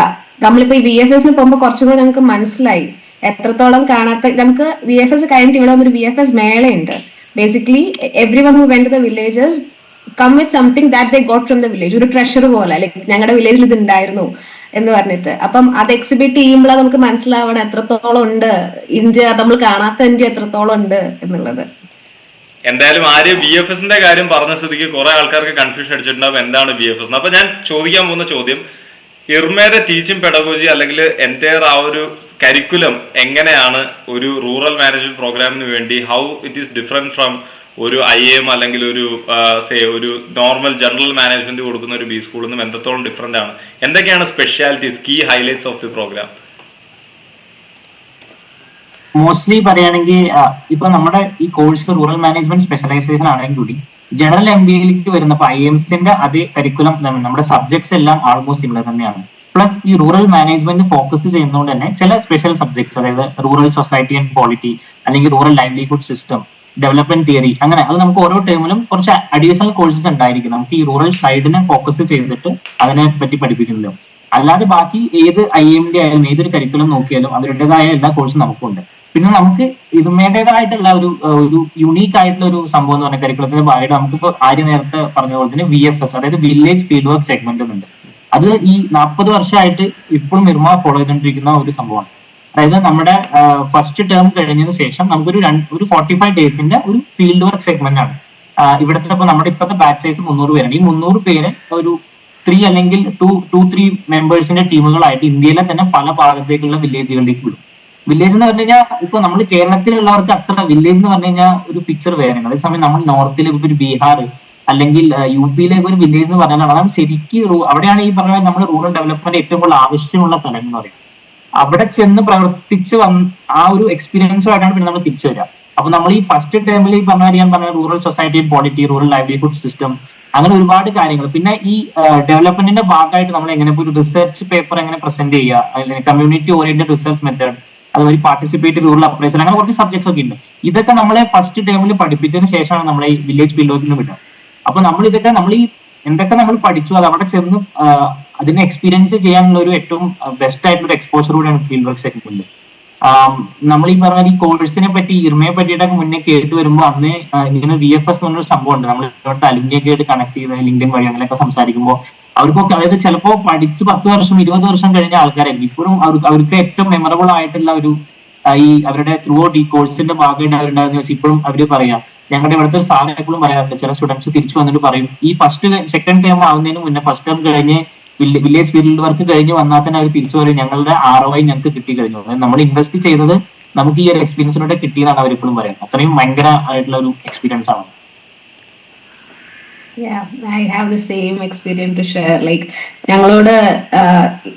നമ്മളിപ്പോ ഈ VFS പോകുമ്പോൾ കുറച്ചും കൂടെ ഞങ്ങൾക്ക് മനസ്സിലായി എത്രത്തോളം കാണാത്ത. നമുക്ക് VFS കഴിഞ്ഞിട്ട് ഇവിടെ വന്നൊരു VFS മേളയുണ്ട്. Basically everyone who went to the villages come with something that they got from the village, ഒരു ട്രഷർ പോലെ, ലൈക്ക് ഞങ്ങളുടെ വില്ലേജിൽ ഇത് ഉണ്ടായിരുന്നു എന്ന് പറഞ്ഞിട്ട്. അപ്പം അത് എക്സിബിറ്റ് ചെയ്യുമ്പോഴാണ് നമുക്ക് മനസ്സിലാവണം എത്രത്തോളം ഉണ്ട് ഇന്ത്യ, നമ്മൾ കാണാത്ത ഇന്ത്യ എത്രത്തോളം ഉണ്ട് എന്നുള്ളത്. എന്തായാലും ആരും VFSന്റെ കാര്യം പറഞ്ഞ സ്ഥിതിക്ക് കുറെ ആൾക്കാർക്ക് കൺഫ്യൂഷൻ അടിച്ചിട്ടുണ്ടാവും എന്താണ് VFS. അപ്പൊ ഞാൻ ചോദിക്കാൻ പോകുന്ന ചോദ്യം, ഇർമയുടെ ടീച്ചിങ് പെഡഗോജി അല്ലെങ്കിൽ എൻറ്റയർ ആ ഒരു കരിക്കുലം എങ്ങനെയാണ് ഒരു റൂറൽ മാനേജ്മെന്റ് പ്രോഗ്രാമിന് വേണ്ടി, how it is different from ഒരു IIM അല്ലെങ്കിൽ ഒരു നോർമൽ ജനറൽ മാനേജ്മെന്റ് കൊടുക്കുന്ന ഒരു B സ്കൂളിൽ നിന്നും എത്രത്തോളം ഡിഫറെന്റ് ആണ്, എന്തൊക്കെയാണ് specialities, key highlights of the programme? Mostly പറയുകയാണെങ്കിൽ ഇപ്പൊ നമ്മുടെ ഈ കോഴ്സ് റൂറൽ മാനേജ്മെന്റ് സ്പെഷ്യലൈസേഷൻ ആണെങ്കിൽ കൂടി ജനറൽ MBAയിലേക്ക് വരുന്നപ്പോൾ IIMSന്റെ അതേ കരിക്കുലം നമ്മുടെ സബ്ജക്ട്സ് എല്ലാം ആൾമോസ്റ്റ് സിമിലർ തന്നെയാണ്. പ്ലസ് ഈ റൂറൽ മാനേജ്മെന്റ് ഫോക്കസ് ചെയ്യുന്നതുകൊണ്ട് തന്നെ ചില സ്പെഷ്യൽ സബ്ജക്ട്സ്, അതായത് റൂറൽ സൊസൈറ്റി ആൻഡ് പോളിറ്റി, അല്ലെങ്കിൽ rural livelihood system, development theory, അങ്ങനെ അത് നമുക്ക് ഓരോ ടേമിലും കുറച്ച് അഡീഷണൽ കോഴ്സസ് ഉണ്ടായിരിക്കും നമുക്ക് ഈ റൂറൽ സൈഡിനെ ഫോക്കസ് ചെയ്തിട്ട് അതിനെ പറ്റി പഠിപ്പിക്കുന്നത്. അല്ലാതെ ബാക്കി ഏത് IIMന്റെ ആയാലും ഏതൊരു കരിക്കുലം നോക്കിയാലും അവരുടേതായ എല്ലാ കോഴ്സും നമുക്കുണ്ട്. പിന്നെ നമുക്ക് ഇതുമേടേതായിട്ടുള്ള ഒരു യുണീക്ക് ആയിട്ടുള്ള ഒരു സംഭവം എന്ന് പറഞ്ഞ കരിക്കുലത്തിന്റെ ഭാഗമായിട്ട് നമുക്കിപ്പോ ആദ്യം നേരത്തെ പറഞ്ഞ പോലെ തന്നെ VFS, അതായത് വില്ലേജ് ഫീൽഡ് വർക്ക് സെഗ്മെന്റ് ഉണ്ട്. അത് ഈ 40 വർഷമായിട്ട് ഇപ്പോഴും ഇർമ ഫോളോ ചെയ്തുകൊണ്ടിരിക്കുന്ന ഒരു സംഭവമാണ്. അതായത് നമ്മുടെ ഫസ്റ്റ് ടേം കഴിഞ്ഞതിന് ശേഷം നമുക്കൊരു ഒരു 45 ഡേയ്സിന്റെ ഒരു ഫീൽഡ് വർക്ക് സെഗ്മെന്റ് ആണ്. ഇവിടുത്തെ ഇപ്പൊ നമ്മുടെ ഇപ്പോഴത്തെ ബാച്ച് സൈസ് 300 പേരാണ്. ഈ 300 പേര് ഒരു 3 അല്ലെങ്കിൽ 2-3 മെമ്പേഴ്സിന്റെ ടീമുകളായിട്ട് ഇന്ത്യയിലെ തന്നെ പല ഭാഗത്തേക്കുള്ള വില്ലേജുകളിലേക്ക് വിടും. വില്ലേജ് എന്ന് പറഞ്ഞു കഴിഞ്ഞാൽ ഇപ്പൊ നമ്മൾ കേരളത്തിലുള്ളവർക്ക് അത്ര വില്ലേജ് എന്ന് പറഞ്ഞു കഴിഞ്ഞാൽ ഒരു പിക്ചർ വേറെയാണ്. അതേസമയം നമ്മൾ നോർത്തിലേക്ക് ഇപ്പൊ ഒരു ബീഹാർ അല്ലെങ്കിൽ UP-യിലേക്ക് ഒരു വില്ലേജ് എന്ന് പറഞ്ഞാൽ അതാണ് ശരിക്കും അവിടെയാണ് ഈ പറഞ്ഞ നമ്മൾ റൂറൽ ഡെവലപ്മെന്റ് ഏറ്റവും കൂടുതൽ ആവശ്യമുള്ള സ്ഥലം എന്ന് പറയുന്നത്. അവിടെ ചെന്ന് പ്രവർത്തിച്ച് ആ ഒരു എക്സ്പീരിയൻസുമായിട്ടാണ് പിന്നെ നമ്മൾ തിരിച്ചു വരിക. അപ്പൊ നമ്മൾ ഈ ഫസ്റ്റ് ടേമിൽ ഈ പറഞ്ഞ rural society polity, rural livelihood system, അങ്ങനെ ഒരുപാട് കാര്യങ്ങൾ. പിന്നെ ഈ ഡെവലപ്മെന്റിന്റെ ഭാഗമായിട്ട് നമ്മൾ എങ്ങനെ ഒരു റിസർച്ച് പേപ്പർ എങ്ങനെ പ്രസന്റ് ചെയ്യുക, അല്ലെങ്കിൽ കമ്മ്യൂണിറ്റി ഓറിയന്റഡ് റിസർച്ച് മെത്തേഡ്, അതുപോലെ പാർട്ടിസിപ്പേറ്റീവ് റൂറൽ അപ്രൈസൽ, അങ്ങനെ കുറച്ച് സബ്ജക്ട്സ് ഒക്കെ ഉണ്ട്. ഇതൊക്കെ നമ്മളെ ഫസ്റ്റ് ടേമിൽ പഠിപ്പിച്ചതിന് ശേഷമാണ് നമ്മളെ ഈ വില്ലേജ് ഫീൽഡ് വർക്കിന് വിടുക. അപ്പൊ നമ്മൾ ഈ എന്തൊക്കെ നമ്മൾ പഠിച്ചു അത് അവിടെ ചെന്ന് അതിനെ എക്സ്പീരിയൻസ് ചെയ്യാനുള്ള ഒരു ഏറ്റവും ബെസ്റ്റ് ആയിട്ടുള്ള ഒരു എക്സ്പോഷർ കൂടെയാണ് ഫീൽഡ് വർക്ക് സെഗ്മെന്റിൽ. നമ്മൾ ഈ പറഞ്ഞ ഈ കോഴ്സിനെ പറ്റി ഇർമയെ പറ്റിയിട്ടൊക്കെ മുന്നേ കേട്ട് വരുമ്പോൾ അന്ന് ഇങ്ങനെ VFS എന്ന് പറഞ്ഞൊരു സംഭവം ഉണ്ട്. നമ്മൾ ഇവിടുത്തെ അലുമിനിയൊക്കെ ആയിട്ട് കണക്ട് ചെയ്ത് ലിങ്ക്ഡിൻ വഴി അങ്ങനെയൊക്കെ സംസാരിക്കുമ്പോൾ അവർക്കൊക്കെ, അതായത് ചിലപ്പോൾ പഠിച്ച് 10 വർഷം 20 വർഷം കഴിഞ്ഞ ആൾക്കാരായിരിക്കും ഇപ്പോഴും അവർക്ക് ഏറ്റവും മെമ്മറബിൾ ആയിട്ടുള്ള ഒരു ഈ അവരുടെ ത്രൂ ഔട്ട് ഈ കോഴ്സിന്റെ ഭാഗമായിട്ട് അവരുണ്ടാകുന്ന വെച്ചാൽ ഇപ്പോഴും അവര് പറയാം, ഞങ്ങളുടെ ഇവിടുത്തെ ഒരു സാറ് എപ്പോഴും പറയാറുണ്ട്, ചില സ്റ്റുഡൻസ് തിരിച്ചു വന്നിട്ട് പറയും ഈ സെക്കൻഡ് ടേം ആവുന്നതിന് മുന്നേ ഫസ്റ്റ് ടേം കഴിഞ്ഞ് വില്ലേജ് ഫീൽഡ് വർക്ക് കഴിഞ്ഞ് വന്നാൽ തന്നെ അവർ തിരിച്ചു പറയും ഞങ്ങളുടെ ROI ഞങ്ങൾക്ക് കിട്ടി കഴിഞ്ഞു, നമ്മൾ ഇൻവെസ്റ്റ് ചെയ്തത് നമുക്ക് ഈ ഒരു എക്സ്പീരിയൻസിലൂടെ കിട്ടിയതാണ് അവരിപ്പോഴും പറയാം. അത്രയും ഭയങ്കര ആയിട്ടുള്ള ഒരു എക്സ്പീരിയൻസ് ആണ്. Yeah, I have the same experience to share. Like ഞങ്ങളോട്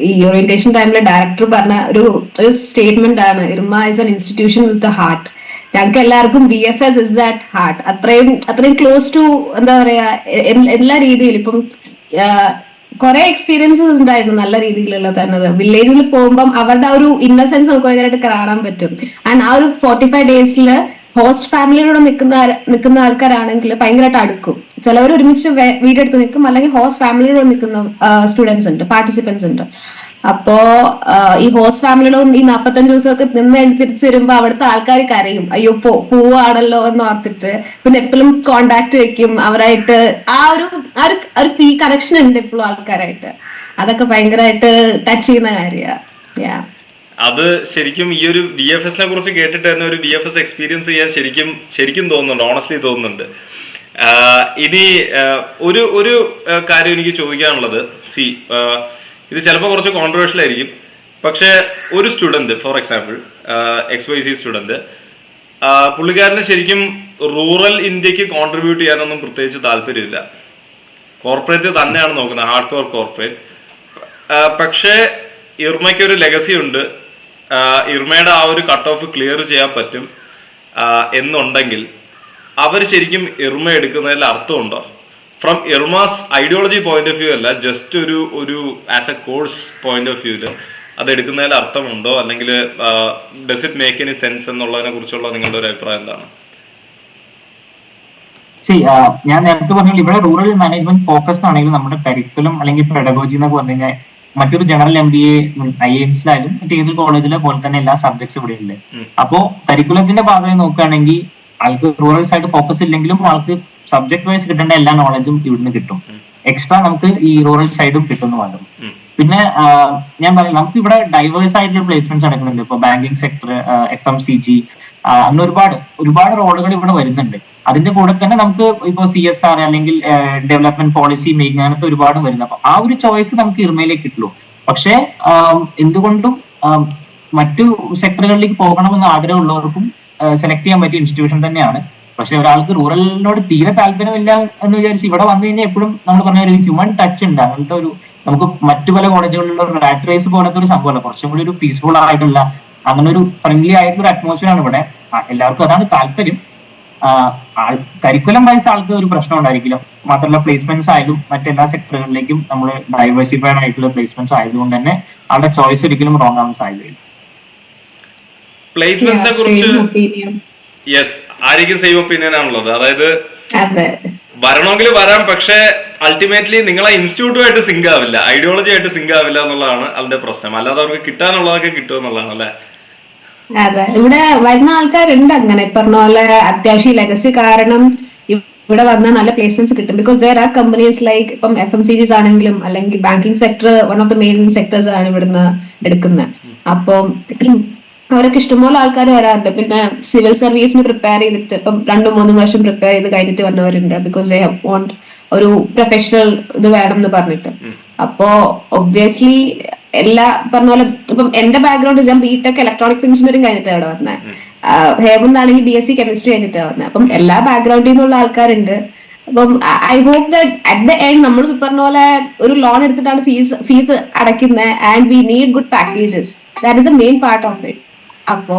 ഈ ഓറിയന്റേഷൻ ടൈമിൽ ഡയറക്ടർ പറഞ്ഞ ഒരു സ്റ്റേറ്റ്മെന്റ് ആണ്, Irma is an institution with a heart. ഞങ്ങൾക്ക് എല്ലാവർക്കും VFS ഇസ് ദാറ്റ് ഹാർട്ട്. അത്രയും ക്ലോസ് ടു എന്താ പറയാ എല്ലാ രീതിയിലും. ഇപ്പം കുറെ എക്സ്പീരിയൻസസ് ഉണ്ടായിരുന്നു നല്ല രീതിയിലുള്ള തന്നെ. വില്ലേജിൽ പോകുമ്പോൾ അവരുടെ ആ ഒരു ഇന്നസെൻസ് നമുക്ക് ഭയങ്കരമായിട്ട് കാണാൻ പറ്റും. ആൻഡ് ആ ഒരു 45 ഡേയ്സിൽ ഹോസ്റ്റ് ഫാമിലിയോട് നിൽക്കുന്ന ആൾക്കാരാണെങ്കിൽ ഭയങ്കരമായിട്ട് അടുക്കും. ചിലവർ ഒരുമിച്ച് വീടെടുത്ത് നിൽക്കും, അല്ലെങ്കിൽ ഹോസ്റ്റ് ഫാമിലിയോട് നിൽക്കുന്ന സ്റ്റുഡൻസ് ഉണ്ട്, പാർട്ടിസിപ്പൻസ് ഉണ്ട്. അപ്പോ ഈ ഹോസ്റ്റ് ഫാമിലിയോട് ഈ 45 ദിവസമൊക്കെ നിന്ന് തിരിച്ചു വരുമ്പോ അവിടുത്തെ ആൾക്കാർ കരയും, അയ്യോ പോവാണല്ലോ എന്ന് ഓർത്തിട്ട്. പിന്നെ എപ്പോഴും കോണ്ടാക്ട് വെക്കും അവരായിട്ട്. ആ ഒരു കണക്ഷൻ ഉണ്ട് ഇപ്പോഴും ആൾക്കാരായിട്ട്. അതൊക്കെ ഭയങ്കരമായിട്ട് ടച്ച് ചെയ്യുന്ന കാര്യമാണ്. അത് ശരിക്കും ഈ ഒരു VFSനെ കുറിച്ച് കേട്ടിട്ട് തന്നെ ഒരു VFS എക്സ്പീരിയൻസ് ചെയ്യാൻ ശരിക്കും തോന്നുന്നുണ്ട്, ഓണസ്റ്റ്ലി തോന്നുന്നുണ്ട്. ഇനി ഒരു കാര്യം എനിക്ക് ചോദിക്കാനുള്ളത്, ഇത് ചിലപ്പോൾ കുറച്ച് കോൺട്രവേഴ്ഷ്യൽ ആയിരിക്കും, പക്ഷേ ഒരു student, for example XYZ student, പുള്ളിക്കാരന് ശരിക്കും റൂറൽ ഇന്ത്യക്ക് കോൺട്രിബ്യൂട്ട് ചെയ്യാനൊന്നും പ്രത്യേകിച്ച് താല്പര്യമില്ല. കോർപ്പറേറ്റ് തന്നെയാണ് നോക്കുന്നത്, ഹാർഡ് കോർ കോർപ്പറേറ്റ്. പക്ഷേ ഇർമയ്ക്ക് ഒരു ലെഗസി ഉണ്ട്, ഇർമയുടെ ആ ഒരു കട്ട് ഓഫ് ക്ലിയർ ചെയ്യാൻ പറ്റും എന്നുണ്ടെങ്കിൽ അവർ ശരിക്കും ഇർമ എടുക്കുന്നതിൽ അർത്ഥമുണ്ടോ? ഫ്രം ഇർമാസ് ഐഡിയോളജി പോയിന്റ് ഓഫ് വ്യൂ അല്ല, ജസ്റ്റ് ഒരു as a course point of വ്യൂല് അത് എടുക്കുന്നതിൽ അർത്ഥമുണ്ടോ, അല്ലെങ്കിൽ does it make any sense എന്നുള്ളതിനെ കുറിച്ചുള്ള നിങ്ങളുടെ ഒരു അഭിപ്രായം എന്താണ്? ഞാൻ നേരത്തെ പറഞ്ഞാൽ ഇവിടെ റൂറൽ മാനേജ്മെന്റ് ഫോക്കസ്ഡ് ആണെങ്കിൽ നമ്മുടെ കരിക്കുലം അല്ലെങ്കിൽ പെഡഗോജി എന്നൊക്കെ പറഞ്ഞു കഴിഞ്ഞാൽ മറ്റൊരു ജനറൽ MBA IIMസിലായാലും മറ്റേതൊരു കോളേജിലെ പോലെ തന്നെ എല്ലാ സബ്ജക്ട്സും ഇവിടെ ഉണ്ട്. അപ്പോ കരിക്കുലത്തിന്റെ ഭാഗമായി നോക്കുകയാണെങ്കിൽ ആൾക്ക് റൂറൽ സൈഡ് ഫോക്കസ് ഇല്ലെങ്കിലും ആൾക്ക് സബ്ജക്ട് വൈസ് കിട്ടേണ്ട എല്ലാ നോളജും ഇവിടുന്ന് കിട്ടും. എക്സ്ട്രാ നമുക്ക് ഈ റൂറൽ സൈഡും കിട്ടുന്നു മാത്രം. പിന്നെ ഞാൻ പറയും നമുക്ക് ഇവിടെ ഡൈവേഴ്സ് ആയിട്ടുള്ള പ്ലേസ്മെന്റ്സ് നടക്കുന്നുണ്ട്. ഇപ്പൊ ബാങ്കിങ് സെക്ടർ, FMCG, അങ്ങനെ ഒരുപാട് റോളുകൾ ഇവിടെ വരുന്നുണ്ട്. അതിന്റെ കൂടെ തന്നെ നമുക്ക് ഇപ്പൊ CSR അല്ലെങ്കിൽ ഡെവലപ്മെന്റ് പോളിസി മേക്കിംഗ് അങ്ങനത്തെ ഒരുപാട് വരുന്നത്. അപ്പൊ ആ ഒരു ചോയ്സ് നമുക്ക് ഇർമയിലേക്ക് കിട്ടുള്ളൂ. പക്ഷെ എന്തുകൊണ്ടും മറ്റു സെക്ടറുകളിലേക്ക് പോകണമെന്ന് ആഗ്രഹമുള്ളവർക്കും സെലക്ട് ചെയ്യാൻ പറ്റിയ ഇൻസ്റ്റിറ്റ്യൂഷൻ തന്നെയാണ്. പക്ഷെ ഒരാൾക്ക് റൂറലിനോട് തീരെ താല്പര്യമില്ല എന്ന് വിചാരിച്ച് ഇവിടെ വന്നു കഴിഞ്ഞാൽ എപ്പോഴും നമ്മൾ പറഞ്ഞ ഒരു ഹ്യൂമൻ ടച്ച് ഉണ്ട്. അങ്ങനത്തെ നമുക്ക് മറ്റു പല കോളേജുകളിലുള്ള ഒരു റാറ്റ് റേസ് പോലത്തെ ഒരു സംഭവമല്ല, കുറച്ചും കൂടി ഒരു പീസ്ഫുൾ ആയിട്ടുള്ള അങ്ങനെ ഒരു ഫ്രണ്ട്ലി ആയിട്ടുള്ള ഒരു അറ്റ്മോസ്ഫിയർ ആണ് ഇവിടെ. എല്ലാവർക്കും അതാണ് താല്പര്യം. കരിക്കുലം വൈസ് ആൾക്ക് ഒരു പ്രശ്നം ഉണ്ടായിരിക്കില്ല. മാത്രമല്ല പ്ലേസ്മെന്റ്സ് ആയാലും മറ്റെല്ലാ സെക്ടറുകളിലേക്കും നമ്മൾ ഡൈവേഴ്സിഫൈഡ് ആയിട്ടുള്ള പ്ലേസ്മെന്റ്സ് ആയതുകൊണ്ട് തന്നെ ആളുടെ ചോയ്സ് ഒരിക്കലും റോങ് ആവാൻ സാധ്യതയില്ല. പ്ലേസ്മെന്റിനെ കുറിച്ച് യെസ്, ആരെങ്കിലും സെയിം ഒപ്പീനിയൻ ആണുള്ളത്. അതായത് വരണമെങ്കിൽ വരാം, പക്ഷെ അൾട്ടിമേറ്റ്ലി നിങ്ങളെ ഇൻസ്റ്റിറ്റ്യൂട്ടുമായിട്ട് സിങ്ക് ആവില്ല, ഐഡിയോളജി ആയിട്ട് സിങ്ക് ആവില്ല എന്നുള്ളതാണ് അതിന്റെ പ്രശ്നം. അല്ലാതെ അവർക്ക് കിട്ടാനുള്ളതൊക്കെ കിട്ടും എന്നുള്ളതാണ് അല്ലെ? അതെ, ഇവിടെ വരുന്ന ആൾക്കാരുണ്ട് അങ്ങനെ പറഞ്ഞ പോലെ. അത്യാവശ്യം ലെഗസി കാരണം ഇവിടെ വന്ന നല്ല പ്ലേസ്മെന്റ്സ് കിട്ടും. Because there are companies like ഇപ്പം FMCGs ആണെങ്കിലും അല്ലെങ്കിൽ banking sector one of the main sectors ആണ് ഇവിടുന്ന് എടുക്കുന്നത്. അപ്പം അവരൊക്കെ ഇഷ്ടംപോലെ ആൾക്കാർ വരാറുണ്ട്. പിന്നെ സിവിൽ സർവീസിന് പ്രിപ്പയർ ചെയ്തിട്ട് ഇപ്പം 2-3 വർഷം പ്രിപ്പയർ ചെയ്ത് കഴിഞ്ഞിട്ട് വന്നവരുണ്ട്. ബിക്കോസ് ദേ വോണ്ട് ഒരു പ്രൊഫഷണൽ ഇത് വേണം എന്ന് പറഞ്ഞിട്ട്. അപ്പോ ഒബ്വിയസ്ലി എല്ലാ പറഞ്ഞ പോലെ ഇപ്പം എന്റെ ബാക്ക്ഗ്രൗണ്ട് ഞാൻ ബിടെക് ഇലക്ട്രോണിക്സ് എഞ്ചിനീയറിംഗ് കഴിഞ്ഞിട്ടാണ് ഇവിടെ വന്നത്. ഹേമന്താണെങ്കിൽ BSc കെമിസ്ട്രി കഴിഞ്ഞിട്ടാണ് വന്നത്. അപ്പം എല്ലാ ബാക്ക്ഗ്രൗണ്ടിൽ നിന്നുള്ള ആൾക്കാരുണ്ട്. അപ്പം I hope that at the end നമ്മൾ പറഞ്ഞ പോലെ ഒരു ലോൺ എടുത്തിട്ടാണ് ഫീസ് അടയ്ക്കുന്നത്. And we need good packages. That is the main part of it. അപ്പോ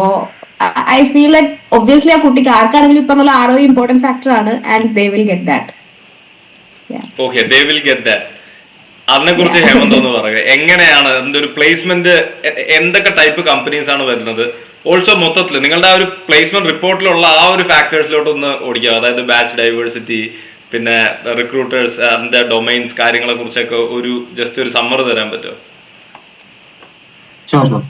ഐ ഫീൽ ലൈക്ക് ഒബ്വിയസ്ലി ആ കുട്ടിക്ക് ആർക്കാണെങ്കിലും ഇപ്പം നമ്മൾ ആരോഗ്യം ഇമ്പോർട്ടന്റ് ഫാക്ടർ ആണ്. And they will get that. Okay, they will get that. അതിനെ കുറിച്ച് ഹേമന്ത് ഒന്ന് പറയുക. എങ്ങനെയാണ് എന്തൊരു പ്ലേസ്മെന്റ്, എന്തൊക്കെ ടൈപ്പ് കമ്പനീസ് ആണ് വരുന്നത്? ഓൾസോ മൊത്തത്തിൽ നിങ്ങളുടെ ആ ഒരു പ്ലേസ്മെന്റ് റിപ്പോർട്ടിലുള്ള ആ ഒരു ഫാക്ടേഴ്സിലോട്ട് ഒന്ന് ഓടിക്കുക. അതായത് ബാച്ച് ഡൈവേഴ്സിറ്റി, പിന്നെ റിക്രൂട്ടേഴ്സ്, അതിന്റെ ഡൊമൈൻസ്, കാര്യങ്ങളെ കുറിച്ചൊക്കെ ഒരു ജസ്റ്റ് ഒരു സമ്മറി തരാൻ പറ്റുമോ? ഷുവർ.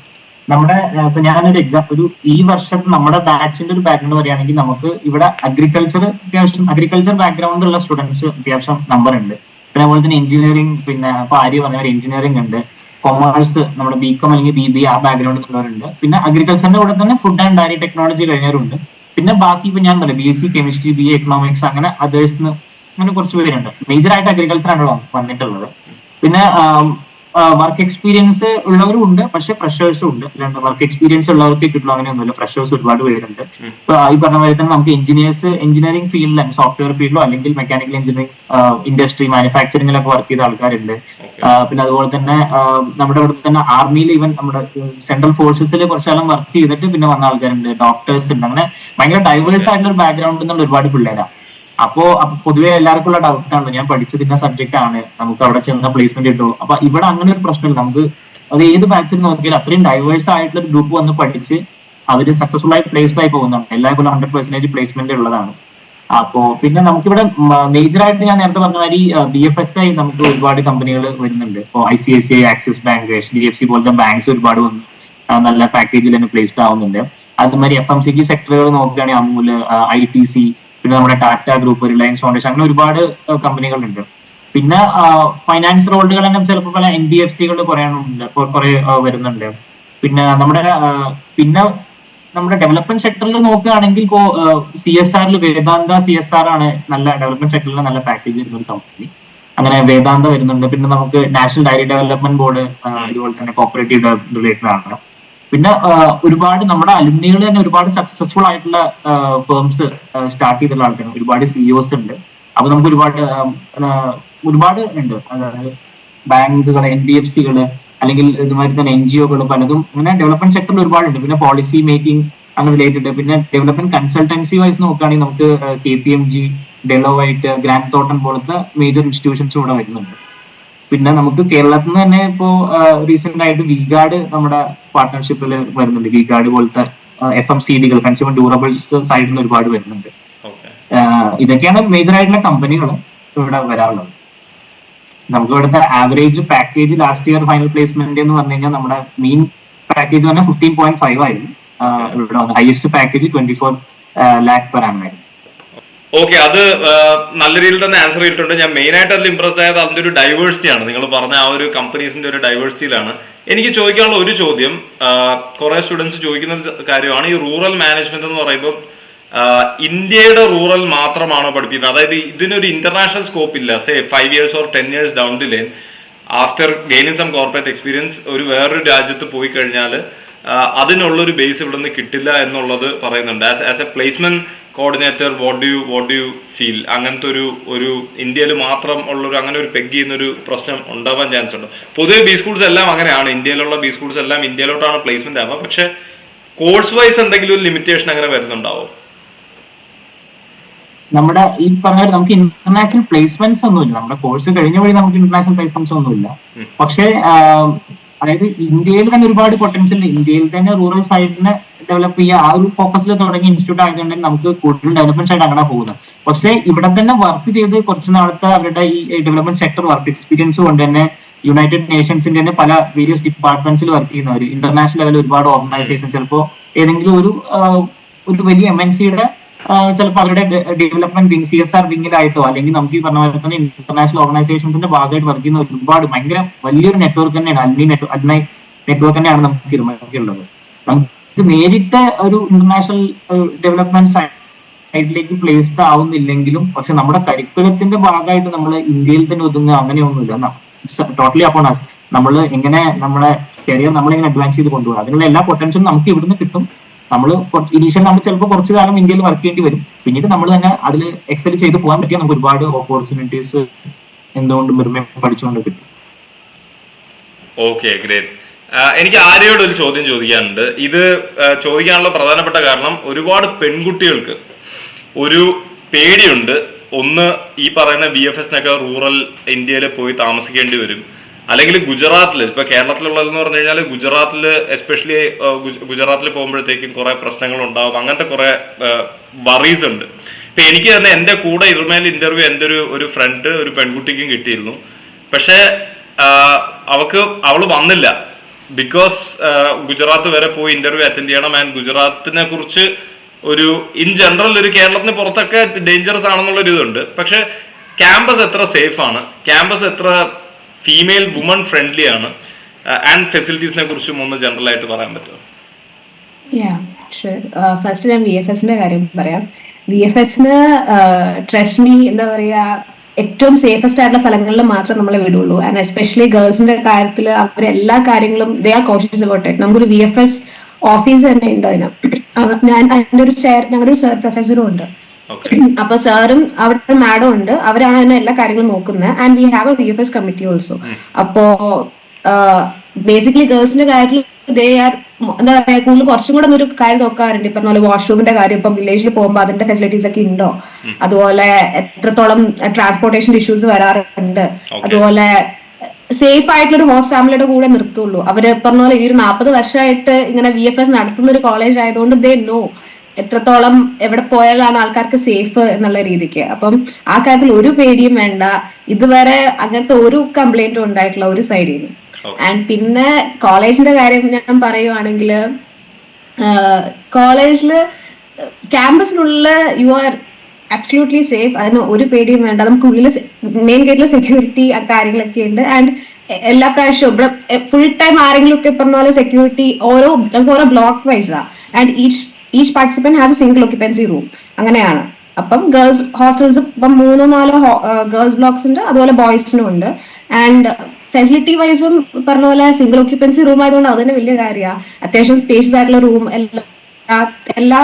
നമ്മുടെ ഇപ്പൊ ഞാനൊരു ഒരു ഈ വർഷത്തെ നമ്മുടെ ബാച്ചിന്റെ ഒരു ബാക്ക്ഗ്രൗണ്ട് പറയുകയാണെങ്കിൽ നമുക്ക് ഇവിടെ അഗ്രികൾച്ചർ ബാക്ക്ഗ്രൗണ്ട് ഉള്ള സ്റ്റുഡൻസ് അത്യാവശ്യം നമ്പർ ഉണ്ട്. പിന്നെ അതുപോലെ തന്നെ എഞ്ചിനീയറിംഗ്, പിന്നെ ഇപ്പൊ ആര്യ പറഞ്ഞ ഒരു എഞ്ചിനീയറിംഗ് ഉണ്ട്. കൊമേഴ്സ്, നമ്മുടെ BCom അല്ലെങ്കിൽ BBA ആ ബാക്ക്ഗ്രൗണ്ടിൽ ഉള്ളവരുണ്ട്. പിന്നെ അഗ്രികൾച്ചറിന്റെ കൂടെ തന്നെ ഫുഡ് ആൻഡ് ഡയറി ടെക്നോളജി കഴിഞ്ഞവരുണ്ട്. പിന്നെ ബാക്കി ഇപ്പൊ ഞാൻ പറയാം BSc കെമിസ്ട്രി, BA എക്കണോമിക്സ്, അങ്ങനെ അതേഴ്സ്, അങ്ങനെ കുറച്ച് പേരുണ്ട്. മേജർ ആയിട്ട് അഗ്രികൾച്ചർ ആണ് വന്നിട്ടുള്ളത്. പിന്നെ വർക്ക് എക്സ്പീരിയൻസ് ഉള്ളവരും ഉണ്ട്, പക്ഷെ ഫ്രഷേഴ്സും ഉണ്ട്. വർക്ക് എക്സ്പീരിയൻസ് ഉള്ളവർക്ക് കിട്ടുള്ളൂ അങ്ങനെയൊന്നുമില്ല. ഫ്രഷേഴ്സ് ഒരുപാട് പേരുണ്ട്. ഇപ്പൊ ഈ പറഞ്ഞ പോലെ തന്നെ നമുക്ക് എഞ്ചിനീയറിംഗ് ഫീൽഡിലും സോഫ്റ്റ്വെയർ ഫീൽഡിലോ അല്ലെങ്കിൽ മെക്കാനിക്കൽ എഞ്ചിനീയറിംഗ് ഇൻഡസ്ട്രി, മാനുഫാക്ചറിംഗിലൊക്കെ വർക്ക് ചെയ്ത ആൾക്കാരുണ്ട്. പിന്നെ അതുപോലെ തന്നെ നമ്മുടെ ഇവിടെ തന്നെ ആർമിയിൽ, ഈവൻ നമ്മുടെ സെൻട്രൽ ഫോഴ്സസിൽ കുറച്ചാലും വർക്ക് ചെയ്തിട്ട് പിന്നെ വന്ന ആൾക്കാരുണ്ട്. ഡോക്ടേഴ്സ് ഉണ്ട്. അങ്ങനെ ഭയങ്കര ഡൈവേഴ്സ് ആയിട്ടുള്ള ഒരു ബാക്ക്ഗ്രൗണ്ടിൽ നിന്നുള്ള ഒരുപാട് പിള്ളേരാണ്. അപ്പോ പൊതുവെ എല്ലാവർക്കും ഉള്ള ഡൗട്ടാണ്, ഞാൻ പഠിച്ചത് ഇന്ന സബ്ജക്ട് ആണ്, നമുക്ക് അവിടെ ചെന്ന പ്ലേസ്മെന്റ് കിട്ടുമോ? അപ്പൊ ഇവിടെ അങ്ങനെ ഒരു പ്രശ്നമില്ല. നമുക്ക് അത് ഏത് ബാച്ചിൽ നോക്കിയാൽ അത്രയും ഡൈവേഴ്സ് ആയിട്ടുള്ള ഒരു ഗ്രൂപ്പ് വന്ന് പഠിച്ച് അവര് സക്സസ്ഫുൾ ആയി പ്ലേസ്ഡ് ആയി പോകുന്നതാണ്. എല്ലാവർക്കും 100% പ്ലേസ്മെന്റ് ഉള്ളതാണ്. അപ്പോ പിന്നെ നമുക്കിവിടെ മേജർ ആയിട്ട് ഞാൻ നേരത്തെ പറഞ്ഞ മാതിരി BFSI നമുക്ക് ഒരുപാട് കമ്പനികൾ വരുന്നുണ്ട്. ഇപ്പോൾ ICICI, ആക്സിസ് ബാങ്ക്, HDFC പോലത്തെ ബാങ്ക്സ് ഒരുപാട് വന്ന് നല്ല പാക്കേജിൽ തന്നെ പ്ലേസ്ഡ് ആവുന്നുണ്ട്. അതുമാതിരി FMCG സെക്ടറുകൾ നോക്കുകയാണെങ്കിൽ അമൂല്, ITC, പിന്നെ നമ്മുടെ ടാറ്റ ഗ്രൂപ്പ്, റിലയൻസ് ഫൗണ്ടേഷൻ, അങ്ങനെ ഒരുപാട് കമ്പനികളുണ്ട്. പിന്നെ ഫൈനാൻസ് റോളുകൾ തന്നെ ചിലപ്പോൾ പല NBFCകൾ കുറെ വരുന്നുണ്ട്. പിന്നെ നമ്മുടെ ഡെവലപ്മെന്റ് സെക്ടറിൽ നോക്കുകയാണെങ്കിൽ ഇപ്പോൾ CSRൽ വേദാന്ത CSR ആണ് നല്ല ഡെവലപ്മെന്റ് സെക്ടറിൽ നല്ല പാക്കേജ് വരുന്ന ഒരു കമ്പനി. അങ്ങനെ വേദാന്ത വരുന്നുണ്ട്. പിന്നെ നമുക്ക് നാഷണൽ ഡയറി ഡെവലപ്മെന്റ് ബോർഡ് ഇതുപോലെ തന്നെ കോപ്പറേറ്റീവ് റിലേറ്റഡ് ആണ്. പിന്നെ ഒരുപാട് നമ്മുടെ അലുമിനികൾ തന്നെ ഒരുപാട് സക്സസ്ഫുൾ ആയിട്ടുള്ള ഫേംസ് സ്റ്റാർട്ട് ചെയ്തിട്ടുള്ള ആൾക്കാർ ഒരുപാട് CEOs ഉണ്ട്. അപ്പൊ നമുക്ക് ഒരുപാട് ഉണ്ട്. അതായത് ബാങ്കുകൾ, NBFCകൾ, അല്ലെങ്കിൽ ഇതുമാതിരി തന്നെ NGOകൾ പലതും ഇങ്ങനെ ഡെവലപ്മെന്റ് സെക്ടറിൽ ഒരുപാടുണ്ട്. പിന്നെ പോളിസി മേക്കിംഗ് അങ്ങനെ റിലേറ്റഡ്. പിന്നെ ഡെവലപ്മെന്റ് കൺസൾട്ടൻസി വൈസ് നോക്കുകയാണെങ്കിൽ നമുക്ക് KPMG, ഡെലോവൈറ്റ്, ഗ്രാൻഡ് തോട്ടൺ പോലത്തെ മേജർ ഇൻസ്റ്റിറ്റ്യൂഷൻസ് ഇവിടെ വരുന്നുണ്ട്. പിന്നെ നമുക്ക് കേരളത്തിൽ നിന്ന് തന്നെ ഇപ്പോ റീസെന്റ് ആയിട്ട് V-Guard നമ്മുടെ പാർട്ട്ണർഷിപ്പിൽ വരുന്നുണ്ട്. V-Guard പോലത്തെ FMCDകൾ, കൺസ്യൂമർ ഡ്യൂറബിൾസ് സൈഡിൽ നിന്ന് ഒരുപാട് വരുന്നുണ്ട്. ഇതൊക്കെയാണ് മേജർ ആയിട്ടുള്ള കമ്പനികൾ ഇവിടെ വരാറുള്ളത്. നമുക്ക് ഇവിടുത്തെ average package last year final placement എന്ന് പറഞ്ഞു കഴിഞ്ഞാൽ നമ്മുടെ മെയിൻ പാക്കേജ് പറഞ്ഞാൽ 15.5 ആയിരുന്നു. ഇവിടെ highest package 24 lakh per annum ആയിരുന്നു. ഓക്കെ, അത് നല്ല രീതിയിൽ തന്നെ ആൻസർ ചെയ്തിട്ടുണ്ട്. ഞാൻ മെയിൻ ആയിട്ട് അതിൽ ഇംപ്രസ്ഡ് ആയത് അതിന്റെ ഒരു ഡൈവേഴ്സിറ്റി ആണ്. നിങ്ങൾ പറഞ്ഞ ആ ഒരു കമ്പനീസിന്റെ ഒരു ഡൈവേഴ്സിറ്റിയിലാണ്. എനിക്ക് ചോദിക്കാനുള്ള ഒരു ചോദ്യം, കുറെ സ്റ്റുഡൻസ് ചോദിക്കുന്ന കാര്യമാണ്, ഈ റൂറൽ മാനേജ്മെന്റ് എന്ന് പറയുമ്പോൾ ഇന്ത്യയുടെ റൂറൽ മാത്രമാണോ പഠിപ്പിക്കുന്നത്? അതായത് ഇതിനൊരു ഇന്റർനാഷണൽ സ്കോപ്പ് ഇല്ല. Say 5 years or 10 years down the line, after gaining some corporate experience ഒരു വേറൊരു രാജ്യത്ത് പോയി കഴിഞ്ഞാൽ അതിനുള്ളൊരു ബേസ് ഇവിടെ നിന്ന് കിട്ടില്ല എന്നുള്ളത് പറയുന്നുണ്ട്. As A placement coordinator, what do you feel? അങ്ങനത്തെ ഒരു ഇന്ത്യയിൽ മാത്രം ഉള്ളൊരു അങ്ങനെ ഒരു പെഗ് ചെയ്യുന്നൊരു പ്രശ്നം ഉണ്ടാവാൻ ചാൻസ് ഉണ്ട്. പൊതുവെ ബി സ്കൂൾസ് എല്ലാം അങ്ങനെയാണ്. ഇന്ത്യയിലുള്ള ബി സ്കൂൾസ് എല്ലാം ഇന്ത്യയിലോട്ടാണ് പ്ലേസ്മെന്റ് ആവുക. പക്ഷെ കോഴ്സ് വൈസ് എന്തെങ്കിലും ഒരു ലിമിറ്റേഷൻ അങ്ങനെ വരുന്നുണ്ടാവും? നമ്മുടെ ഈ പറഞ്ഞ നമുക്ക് ഇന്റർനാഷണൽ പ്ലേസ്മെന്റ്സ് ഒന്നുമില്ല. നമ്മുടെ കോഴ്സ് കഴിഞ്ഞ വഴി നമുക്ക് ഇന്റർനാഷണൽ പ്ലേസ്മെന്റ്സ് ഒന്നുമില്ല. പക്ഷേ അതായത് ഇന്ത്യയിൽ തന്നെ ഒരുപാട് പൊട്ടൻഷ്യൽ, ഇന്ത്യയിൽ തന്നെ റൂറൽ സൈഡിനെ ഡെവലപ്പ് ചെയ്യുക, ആ ഒരു ഫോക്കസിൽ തുടങ്ങിയ ഇൻസ്റ്റിറ്റ്യൂട്ട് ആയതുകൊണ്ട് നമുക്ക് കൂടുതൽ ഡെവലപ്മെന്റ് സൈഡ് അങ്ങനെ പോകുന്നത്. പക്ഷേ ഇവിടെ തന്നെ വർക്ക് ചെയ്ത് കുറച്ച് നാളത്തെ അവരുടെ ഈ ഡെവലപ്മെന്റ് സെക്ടർ വർക്ക് എക്സ്പീരിയൻസ് കൊണ്ട് തന്നെ യുണൈറ്റഡ് നേഷൻസിന്റെ തന്നെ പല വേരിയസ് ഡിപ്പാർട്ട്മെന്റ്സിൽ വർക്ക് ചെയ്യുന്നവർ, ഇന്റർനാഷണൽ ലെവലിൽ ഒരുപാട് ഓർഗനൈസേഷൻ, ചിലപ്പോൾ ഏതെങ്കിലും ഒരു വലിയ MNCയുടെ ചിലപ്പോൾ അവരുടെ ഡെവലപ്മെന്റ് വിങ്, CSR വിങ്ങിലായിട്ടോ അല്ലെങ്കിൽ നമുക്ക് ഈ പറഞ്ഞ പോലെ തന്നെ ഇന്റർനാഷണൽ ഓർഗനൈസേഷൻസിന്റെ ഭാഗമായിട്ട് വർക്ക് ചെയ്യുന്ന ഒരുപാട് ഭയങ്കര വലിയൊരു നെറ്റ്വർക്ക് തന്നെയാണ്. അൽമൈ നെറ്റ്വർക്ക് തന്നെയാണ് നമുക്ക് ഉള്ളത്. നമുക്ക് നേരിട്ട് ഒരു ഇന്റർനാഷണൽ ഡെവലപ്മെന്റ് സൈഡിലേക്ക് പ്ലേസ്ഡ് ആവുന്നില്ലെങ്കിലും പക്ഷെ നമ്മുടെ കരിക്കുലത്തിന്റെ ഭാഗമായിട്ട് നമ്മൾ ഇന്ത്യയിൽ തന്നെ ഒതുങ്ങുക അങ്ങനെയൊന്നുമില്ല. Totally upon us. നമ്മൾ എങ്ങനെ നമ്മളെ കരിയർ നമ്മളെങ്ങനെ അഡ്വാൻസ് ചെയ്ത് കൊണ്ടുപോകും അതിനുള്ള എല്ലാ പൊട്ടൻഷ്യലും നമുക്ക് ഇവിടുന്ന് കിട്ടും. നമ്മൾ ഇനീഷ്യൽ നമ്മൾ ചിലപ്പോൾ കുറച്ചു കാലം ഇന്ത്യയിൽ വർക്ക് ചെയ്യേണ്ടി വരും. പിന്നീട് നമ്മൾ തന്നെ അതിൽ എക്സൽ ചെയ്ത് പോകാൻ പറ്റിയാൽ നമുക്ക് ഒരുപാട് ഓപ്പർച്യൂണിറ്റീസ് എന്തുകൊണ്ടും പഠിച്ചുകൊണ്ട് കിട്ടും. Okay, great. എനിക്ക് ആര്യയോട് ഒരു ചോദ്യം ചോദിക്കാനുണ്ട്. ഇത് ചോദിക്കാനുള്ള പ്രധാനപ്പെട്ട കാരണം ഒരുപാട് പെൺകുട്ടികൾക്ക് ഒരു പേടിയുണ്ട്. ഒന്ന്, ഈ പറയുന്ന BFS-നൊക്കെ റൂറൽ ഇന്ത്യയിൽ പോയി താമസിക്കേണ്ടി വരും, അല്ലെങ്കിൽ ഗുജറാത്തിൽ, ഇപ്പൊ കേരളത്തിലുള്ളതെന്ന് പറഞ്ഞു കഴിഞ്ഞാൽ ഗുജറാത്തിൽ, എസ്പെഷ്യലി ഗുജറാത്തിൽ പോകുമ്പോഴത്തേക്കും കുറെ പ്രശ്നങ്ങൾ ഉണ്ടാവും. അങ്ങനത്തെ കുറെ വറീസ് ഉണ്ട്. ഇപ്പൊ എനിക്ക് തന്നെ എൻ്റെ കൂടെ ഇർമയിൽ ഇന്റർവ്യൂ എൻ്റെ ഒരു ഫ്രണ്ട് ഒരു പെൺകുട്ടിക്കും കിട്ടിയിരുന്നു. പക്ഷെ അവള് വന്നില്ല. ബിക്കോസ് ഗുജറാത്ത് വരെ പോയി ഇന്റർവ്യൂ അറ്റൻഡ് ചെയ്യണം. ആൻഡ് ഗുജറാത്തിനെ കുറിച്ച് ഒരു ഇൻ ജനറൽ ഒരു കേരളത്തിന് പുറത്തൊക്കെ ഡേഞ്ചറസ് ആണെന്നുള്ളൊരു ഇതുണ്ട്. പക്ഷെ ക്യാമ്പസ് എത്ര സേഫ് ആണ്, ക്യാമ്പസ് എത്ര ഫീമെയിൽ വുമൺ ഫ്രണ്ട്ലി ആണ്, ആൻഡ് ഫെസിലിറ്റീസിനെ കുറിച്ചും ഒന്ന് ജനറൽ ആയിട്ട് പറയാൻ പറ്റുമോ? ഫസ്റ്റ് ഞാൻ VFS-ന്റെ കാര്യം പറയാം. VFS-ന് ട്രസ്റ്റ് മീ, എന്താ പറയാ, ഏറ്റവും സേഫസ്റ്റ് ആയിട്ടുള്ള സ്ഥലങ്ങളിൽ മാത്രം നമ്മളെ വിടുള്ളൂ. ആൻഡ് എസ്പെഷ്യലി ഗേൾസിന്റെ കാര്യത്തിൽ അവർ എല്ലാ കാര്യങ്ങളും they are cautious about it. നമുക്കൊരു VFS ഓഫീസ് തന്നെ ഉണ്ട് അതിന്. ഞാൻ അതിന്റെ ഒരു ഞങ്ങളുടെ ഒരു സർ പ്രൊഫസറും ഉണ്ട്. അപ്പൊ സാറും അവിടെ മാഡം ഉണ്ട്. അവരാണ് തന്നെ എല്ലാ കാര്യങ്ങളും നോക്കുന്നത്. And we have A VFS committee also. അപ്പോ ബേസിക്കലി ഗേൾസിന്റെ കാര്യത്തിൽ ദേ ആർ, എന്താ പറയാ, കൂടുതൽ കുറച്ചും കൂടെ ഒരു കാര്യം നോക്കാറുണ്ട്. ഇപ്പൊ പോലെ വാഷ്റൂമിന്റെ കാര്യം, ഇപ്പം വില്ലേജിൽ പോകുമ്പോൾ അതിന്റെ ഫെസിലിറ്റീസ് ഒക്കെ ഉണ്ടോ, അതുപോലെ എത്രത്തോളം ട്രാൻസ്പോർട്ടേഷൻ ഇഷ്യൂസ് വരാറുണ്ട്, അതുപോലെ സേഫ് ആയിട്ടുള്ള ഒരു ഹോസ്റ്റ് ഫാമിലിയുടെ കൂടെ നിർത്തുള്ളൂ. അവര് പറഞ്ഞ പോലെ ഈ ഒരു 40 വർഷമായിട്ട് ഇങ്ങനെ VFS നടത്തുന്ന ഒരു കോളേജ് ആയതുകൊണ്ട് ദേ നോ എത്രത്തോളം എവിടെ പോയാലാണ് ആൾക്കാർക്ക് സേഫ് എന്നുള്ള രീതിക്ക്. അപ്പം ആ കാര്യത്തിൽ ഒരു പേടിയും വേണ്ട. ഇതുവരെ അങ്ങനത്തെ ഒരു കംപ്ലൈന്റും ഉണ്ടായിട്ടുള്ള ഒരു സൈഡിൽ നിന്ന്. ആൻഡ് പിന്നെ കോളേജിന്റെ കാര്യം ഞാൻ പറയുവാണെങ്കിൽ, കോളേജില് ക്യാമ്പസിലുള്ള യു ആർ അബ്സല്യൂട്ട്ലി സേഫ്. അതിന് ഒരു പേടിയും വേണ്ട. നമുക്ക് ഉള്ളിൽ മെയിൻ ഗേറ്റിൽ സെക്യൂരിറ്റി കാര്യങ്ങളൊക്കെ ഉണ്ട്. ആൻഡ് എല്ലാ പ്രാവശ്യവും ഇവിടെ ഫുൾ ടൈം ആരെങ്കിലും ഒക്കെ പറഞ്ഞ പോലെ സെക്യൂരിറ്റി ഓരോ ബ്ലോക്ക് വൈസാ. And each participant has a single occupancy room. അങ്ങനെയാണ്. അപ്പം ഗേൾസ് ഹോസ്റ്റൽസ് ഇപ്പം 3-4 ഗേൾസ് ബ്ലോക്സ് ഉണ്ട്, അതുപോലെ ബോയ്സിനും ഉണ്ട്. ആൻഡ് ഫെസിലിറ്റി വൈസും പറഞ്ഞ പോലെ സിംഗിൾ ഒക്യുപ്പൻസി റൂം ആയതുകൊണ്ട് അത് തന്നെ വലിയ കാര്യമാണ്. അത്യാവശ്യം സ്പേഷ്യസ് ആയിട്ടുള്ള റൂം എല്ലാ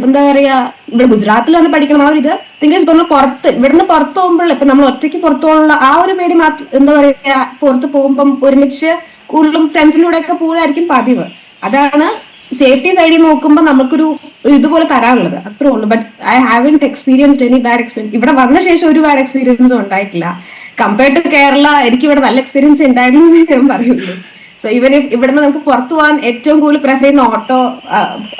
എന്താ പറയാ, ഇവിടെ ഗുജറാത്തിൽ വന്ന് പഠിക്കണം ആ ഒരു ഇത് തിങ്കേഴ്സ് പറഞ്ഞു. ഇവിടുന്ന് പുറത്ത് പോകുമ്പോൾ ഇപ്പൊ നമ്മൾ ഒറ്റയ്ക്ക് പുറത്തു പോകാനുള്ള ആ ഒരു പേടി മാത്രം, എന്താ പറയാ, പുറത്ത് പോകുമ്പം ഒരുമിച്ച് കൂടുതലും ഫ്രണ്ട്സിലൂടെ ഒക്കെ പോകാനായിരിക്കും പതിവ്. അതാണ് സേഫ്റ്റി സൈഡിൽ നോക്കുമ്പോൾ നമുക്കൊരു ഇതുപോലെ തരാനുള്ളത്, അത്രേ ഉള്ളൂ. But I haven't experienced any bad experience. ഇവിടെ വന്ന ശേഷം ഒരു ബാഡ് എക്സ്പീരിയൻസും ഉണ്ടായിട്ടില്ല. കമ്പയർഡ് ടു കേരള എനിക്ക് ഇവിടെ നല്ല എക്സ്പീരിയൻസ് ഉണ്ടായിരുന്നു എന്ന് ഞാൻ പറയുള്ളൂ. സോ ഈവൻ ഇഫ് ഇവിടുന്ന് നമുക്ക് പുറത്തു പോകാൻ ഏറ്റവും കൂടുതൽ പ്രിഫർ ചെയ്യുന്ന ഓട്ടോ,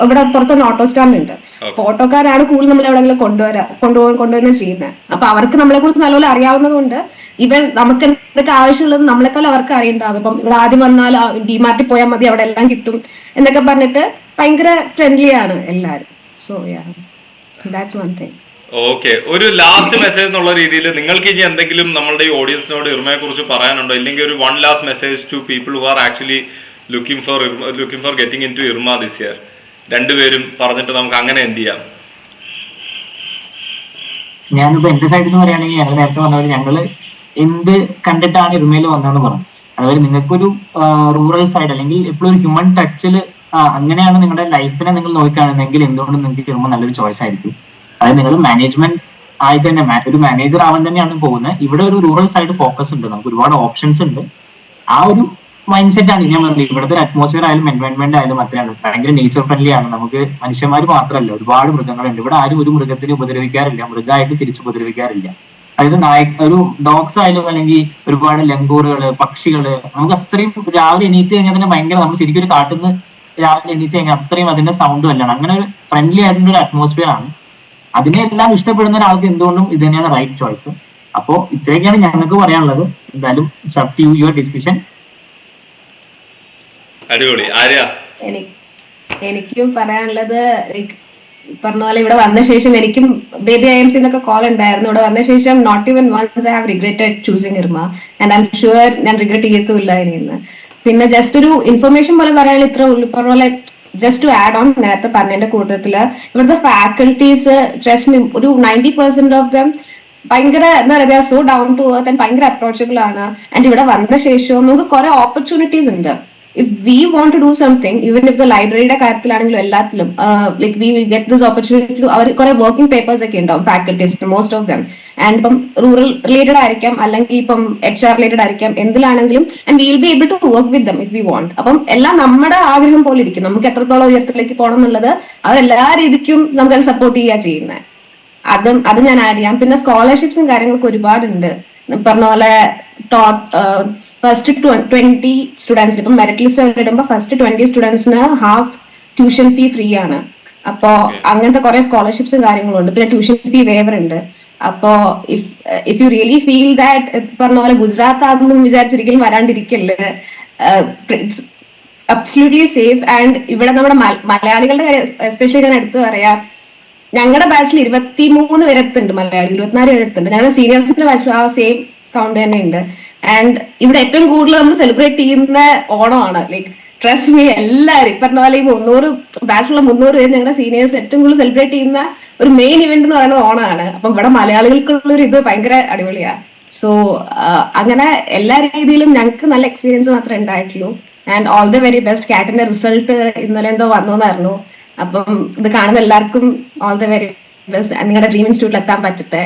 ഇവിടെ പുറത്തൊരു ഓട്ടോ സ്റ്റാൻഡ് ഉണ്ട്. അപ്പൊ ഓട്ടോക്കാരാണ് കൂടുതൽ നമ്മൾ എവിടെയെങ്കിലും കൊണ്ടുവരുന്നത് ചെയ്യുന്നത്. അപ്പൊ അവർക്ക് നമ്മളെ കുറിച്ച് നല്ലപോലെ അറിയാവുന്നത് കൊണ്ട് ഈവൻ നമുക്ക് എന്തൊക്കെ ആവശ്യമുള്ളത് നമ്മളെക്കാളും അവർക്ക് അറിയണ്ടാവും. അപ്പം ഇവിടെ ആദ്യം വന്നാൽ ഡിമാർട്ടിൽ പോയാൽ മതി, അവിടെ എല്ലാം കിട്ടും എന്നൊക്കെ പറഞ്ഞിട്ട് ഭയങ്കര ഫ്രണ്ട്ലി ആണ് എല്ലാവരും. So that's one thing. Okay, ഒരു ലാസ്റ്റ് മെസ്സേജ് എന്നുള്ള രീതിയിൽ നിങ്ങൾക്ക് ഇനി എന്തെങ്കിലും നമ്മളുടെ ഈ ഓഡിയൻസിനോട് ഇർമയെ കുറിച്ച് പറയാനുണ്ടോ? ഇല്ലെങ്കിൽ ഒരു one last message to people who are actually looking for getting into IRMA this year. രണ്ടുപേരും പറഞ്ഞിട്ട് നമുക്ക് അങ്ങനെ എന്ത് ചെയ്യാം? ഞാനിപ്പോ എന്റെ സൈഡിൽ നിന്ന് പറയുകയാണെങ്കിൽ, ഞങ്ങൾ നേരത്തെ പറഞ്ഞ പോലെ ഞങ്ങള് എന്ത് കണ്ടിട്ടാണ് ഇർമയിൽ വന്നതെന്ന് പറഞ്ഞു. അതുപോലെ നിങ്ങൾക്കൊരു റൂറൽ സൈഡ് അല്ലെങ്കിൽ എപ്പോഴും ഒരു ഹ്യൂമൻ ടച്ചിൽ അങ്ങനെയാണ് നിങ്ങളുടെ ലൈഫിനെ നിങ്ങൾ നോക്കുകയാണെന്നെങ്കിൽ എന്തുകൊണ്ടും നിങ്ങൾക്ക് ഇർമ നല്ലൊരു ചോയ്സ് ആയിരിക്കും. അതായത് നിങ്ങൾ മാനേജ്മെന്റ് ആയിട്ട് തന്നെ ഒരു മാനേജർ ആവാൻ തന്നെയാണ് പോകുന്നത്. ഇവിടെ ഒരു റൂറൽ സൈഡ് ഫോക്കസ് ഉണ്ട്, നമുക്ക് ഒരുപാട് ഓപ്ഷൻസ് ഉണ്ട്. ആ ഒരു മൈൻഡ് സെറ്റ് ആണ് ഞാൻ പറഞ്ഞത്. ഇവിടുത്തെ ഒരു അറ്റ്മോസ്ഫിയർ ആയാലും എൻവയോൺമെന്റ് ആയാലും അത്രയാണ്. ഭയങ്കര നേച്ചർ ഫ്രണ്ട്ലി ആണ്. നമുക്ക് മനുഷ്യന്മാർ മാത്രമല്ല, ഒരുപാട് മൃഗങ്ങളുണ്ട്. ഇവിടെ ആരും ഒരു മൃഗത്തിനെ ഉപദ്രവിക്കാറില്ല, മൃഗമായിട്ട് തിരിച്ച് ഉപദ്രവിക്കാറില്ല. അതായത് ഒരു ഡോഗ്സ് ആയാലും അല്ലെങ്കിൽ ഒരുപാട് ലംഗൂറുകള്, പക്ഷികള്, നമുക്ക് അത്രയും രാവിലെ എണീറ്റ് കഴിഞ്ഞാൽ തന്നെ ഭയങ്കര, നമ്മൾ ശരിക്കും ഒരു കാട്ടുന്ന രാവിലെ എണീച്ച് കഴിഞ്ഞാൽ അത്രയും അതിന്റെ സൗണ്ടും എല്ലാം അങ്ങനെ ഒരു ഫ്രണ്ട്ലി ആയിട്ടുള്ള ഒരു അറ്റ്മോസ്ഫിയർ ആണ്. അതിനെല്ലാം ഇഷ്ടപ്പെടുന്ന ഒരാൾക്ക് എന്തുകൊണ്ടും ഇത് തന്നെയാണ് റൈറ്റ് ചോയ്സ്. അപ്പോ ഇത്രയൊക്കെയാണ് ഞങ്ങൾക്ക് പറയാനുള്ളത്. എന്തായാലും യുവർ ഡിസിഷൻ. അടിപൊളി. ആര്യ? എനിക്കും പറയാനുള്ളത്, പറഞ്ഞ പോലെ ഇവിടെ വന്ന ശേഷം എനിക്കും ബേബി IMC എന്നൊക്കെ കോൾ ഉണ്ടായിരുന്നു. ഇവിടെ വന്ന ശേഷം not even once I have regretted choosing IRMA and I am sure ഞാൻ റിഗ്രറ്റ് ചെയ്യത്തുമില്ല ഇനിയെന്ന്. പിന്നെ ജസ്റ്റ് ഒരു ഇൻഫർമേഷൻ പോലെ പറയാനുള്ള ഇത്ര ഉള്ളു. പറഞ്ഞ പോലെ ജസ്റ്റ് ടു ആഡ് ഓൺ, നേരത്തെ പറഞ്ഞതിന്റെ കൂട്ടത്തില് ഇവിടുത്തെ ഫാക്കൽറ്റീസ് ട്രസ്റ്റ് മീ ഒരു 90% ഓഫ് ദം ഭയങ്കര എന്താ പറയുക, so down to earth and ഭയങ്കര അപ്രോച്ചബിൾ ആണ്. ആൻഡ് ഇവിടെ വന്ന ശേഷവും നമുക്ക് കുറെ ഓപ്പർച്യൂണിറ്റീസ് ഉണ്ട്. If we want to do something, even if the ലൈബ്രറിയുടെ കാര്യത്തിലാണെങ്കിലും എല്ലാത്തിലും like we will get this opportunity. അവർ കുറെ വർക്കിംഗ് പേപ്പേഴ്സ് ഒക്കെ ഉണ്ടാവും faculties, most of them. And ഇപ്പം റൂറൽ റിലേറ്റഡ് ആയിരിക്കാം, അല്ലെങ്കിൽ ഇപ്പം HR റിലേറ്റഡ് ആയിരിക്കാം, എന്തിലാണെങ്കിലും. And we will be able to work with them if we won't. അപ്പം എല്ലാം നമ്മുടെ ആഗ്രഹം പോലെ ഇരിക്കും, നമുക്ക് എത്രത്തോളം ഉയരത്തിലേക്ക് പോകണം എന്നുള്ളത് അവരെല്ലാ രീതിക്കും നമുക്കത് സപ്പോർട്ട് ചെയ്യുക ചെയ്യുന്നത്. അത് ഞാൻ ആഡ് ചെയ്യാം. പിന്നെ സ്കോളർഷിപ്സും കാര്യങ്ങളൊക്കെ ഒരുപാടുണ്ട്. പറഞ്ഞ പോലെ ഫസ്റ്റ് 20 സ്റ്റുഡൻസിന് ഇപ്പം മെറിറ്റ് ലിസ്റ്റ് ഇടുമ്പോൾ ഫസ്റ്റ് 20 സ്റ്റുഡൻസിന് ഹാഫ് ട്യൂഷൻ ഫീ ഫ്രീ ആണ്. അപ്പോ അങ്ങനത്തെ കുറെ സ്കോളർഷിപ്സും കാര്യങ്ങളും ഉണ്ട്. പിന്നെ ട്യൂഷൻ ഫീ വേവർ ഉണ്ട്. അപ്പോ if you really feel that പറഞ്ഞ പോലെ ഗുജറാത്ത് ആകുമ്പോൾ വിചാരിച്ചിരിക്കലും വരാണ്ടിരിക്കല്ലേ. Absolutely safe. ആൻഡ് ഇവിടെ നമ്മുടെ മലയാളികളുടെ കാര്യം എസ്പെഷ്യലി ഞാൻ എടുത്തു പറയാം. ഞങ്ങളുടെ ബാച്ചിൽ 23 പേരെടുത്തുണ്ട് മലയാളി, 24 പേരെടുത്തുണ്ട്. ഞങ്ങളുടെ സീനിയേഴ്സിന്റെ ബാച്ചിൽ ആ സെയിം കൗണ്ട് തന്നെ ഉണ്ട്. ആൻഡ് ഇവിടെ ഏറ്റവും കൂടുതൽ നമ്മൾ സെലിബ്രേറ്റ് ചെയ്യുന്ന ഓണമാണ്. ലൈക്ക് ട്രസ്റ്റ് മീ, എല്ലാവരും പറഞ്ഞ പോലെ ഈ 300 ബാച്ചിലുള്ള 300 പേര് ഞങ്ങളുടെ സീനിയേഴ്സ് ഏറ്റവും കൂടുതൽ സെലിബ്രേറ്റ് ചെയ്യുന്ന ഒരു മെയിൻ ഇവന്റ് എന്ന് പറയുന്നത് ഓണമാണ്. അപ്പം ഇവിടെ മലയാളികൾക്കുള്ളൊരു ഇത് ഭയങ്കര അടിപൊളിയാണ്. സോ അങ്ങനെ എല്ലാ രീതിയിലും ഞങ്ങൾക്ക് നല്ല എക്സ്പീരിയൻസ് മാത്രമേ ഉണ്ടായിട്ടുള്ളൂ. And all the very best. കാറ്റിന്റെ റിസൾട്ട് ഇന്നലെ എന്തോ വന്നോന്നായിരുന്നു. അപ്പം ഇത് കാണുന്ന എല്ലാവർക്കും ഓൾ ദ വെരി ബെസ്റ്റ്. നിങ്ങളുടെ ഡ്രീം ഇൻസ്റ്റിറ്റ്യൂട്ടിൽ എത്താൻ പറ്റട്ടെ.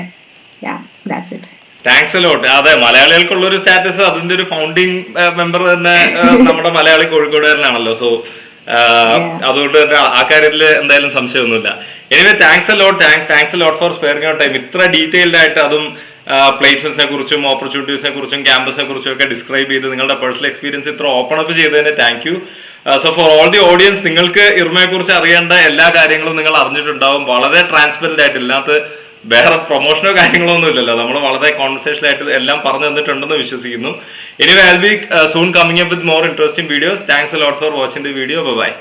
That's it. Thanks a lot. അതെ, മലയാളികൾക്കുള്ള ഒരു സ്റ്റാറ്റസ്, അതിന്റെ ഒരു ഫൗണ്ടിങ് മെമ്പർ തന്നെ നമ്മുടെ മലയാളി കോഴിക്കോടുകാരനാണല്ലോ. സോ അതുകൊണ്ട് തന്നെ ആ കാര്യത്തിൽ എന്തായാലും സംശയമൊന്നുമില്ല. Anyway thanks a lot for sparing your time. ഇത്ര ഡീറ്റെയിൽഡ് ആയിട്ട് അതും പ്ലേസ്മെന്റ്സിനെ കുറിച്ചും ഓപ്പർച്യൂണിറ്റീസിനെ കുറിച്ചും ക്യാമ്പസിനെ കുറിച്ചും ഒക്കെ ഡിസ്ക്രൈബ് ചെയ്ത് നിങ്ങളുടെ പേഴ്സണൽ എക്സ്പീരിയൻസ് ഇത്ര ഓപ്പൺ അപ്പ് ചെയ്തതിന് thank you. So for all the audience, നിങ്ങൾക്ക് ഇർമയെ കുറിച്ച് അറിയേണ്ട എല്ലാ കാര്യങ്ങളും നിങ്ങൾ അറിഞ്ഞിട്ടുണ്ടാവും. വളരെ ട്രാൻസ്പെറന്റ് ആയിട്ട്, ഇതിനകത്ത് വേറെ പ്രൊമോഷനോ കാര്യങ്ങളോ ഒന്നും ഇല്ലല്ലോ. നമ്മൾ വളരെ കോൺവെർസേഷണൽ ആയിട്ട് എല്ലാം പറഞ്ഞു തന്നിട്ടുണ്ടെന്ന് വിശ്വസിക്കുന്നു. Anyway I will be soon coming up with more interesting videos. Thanks a lot for watching the video. By.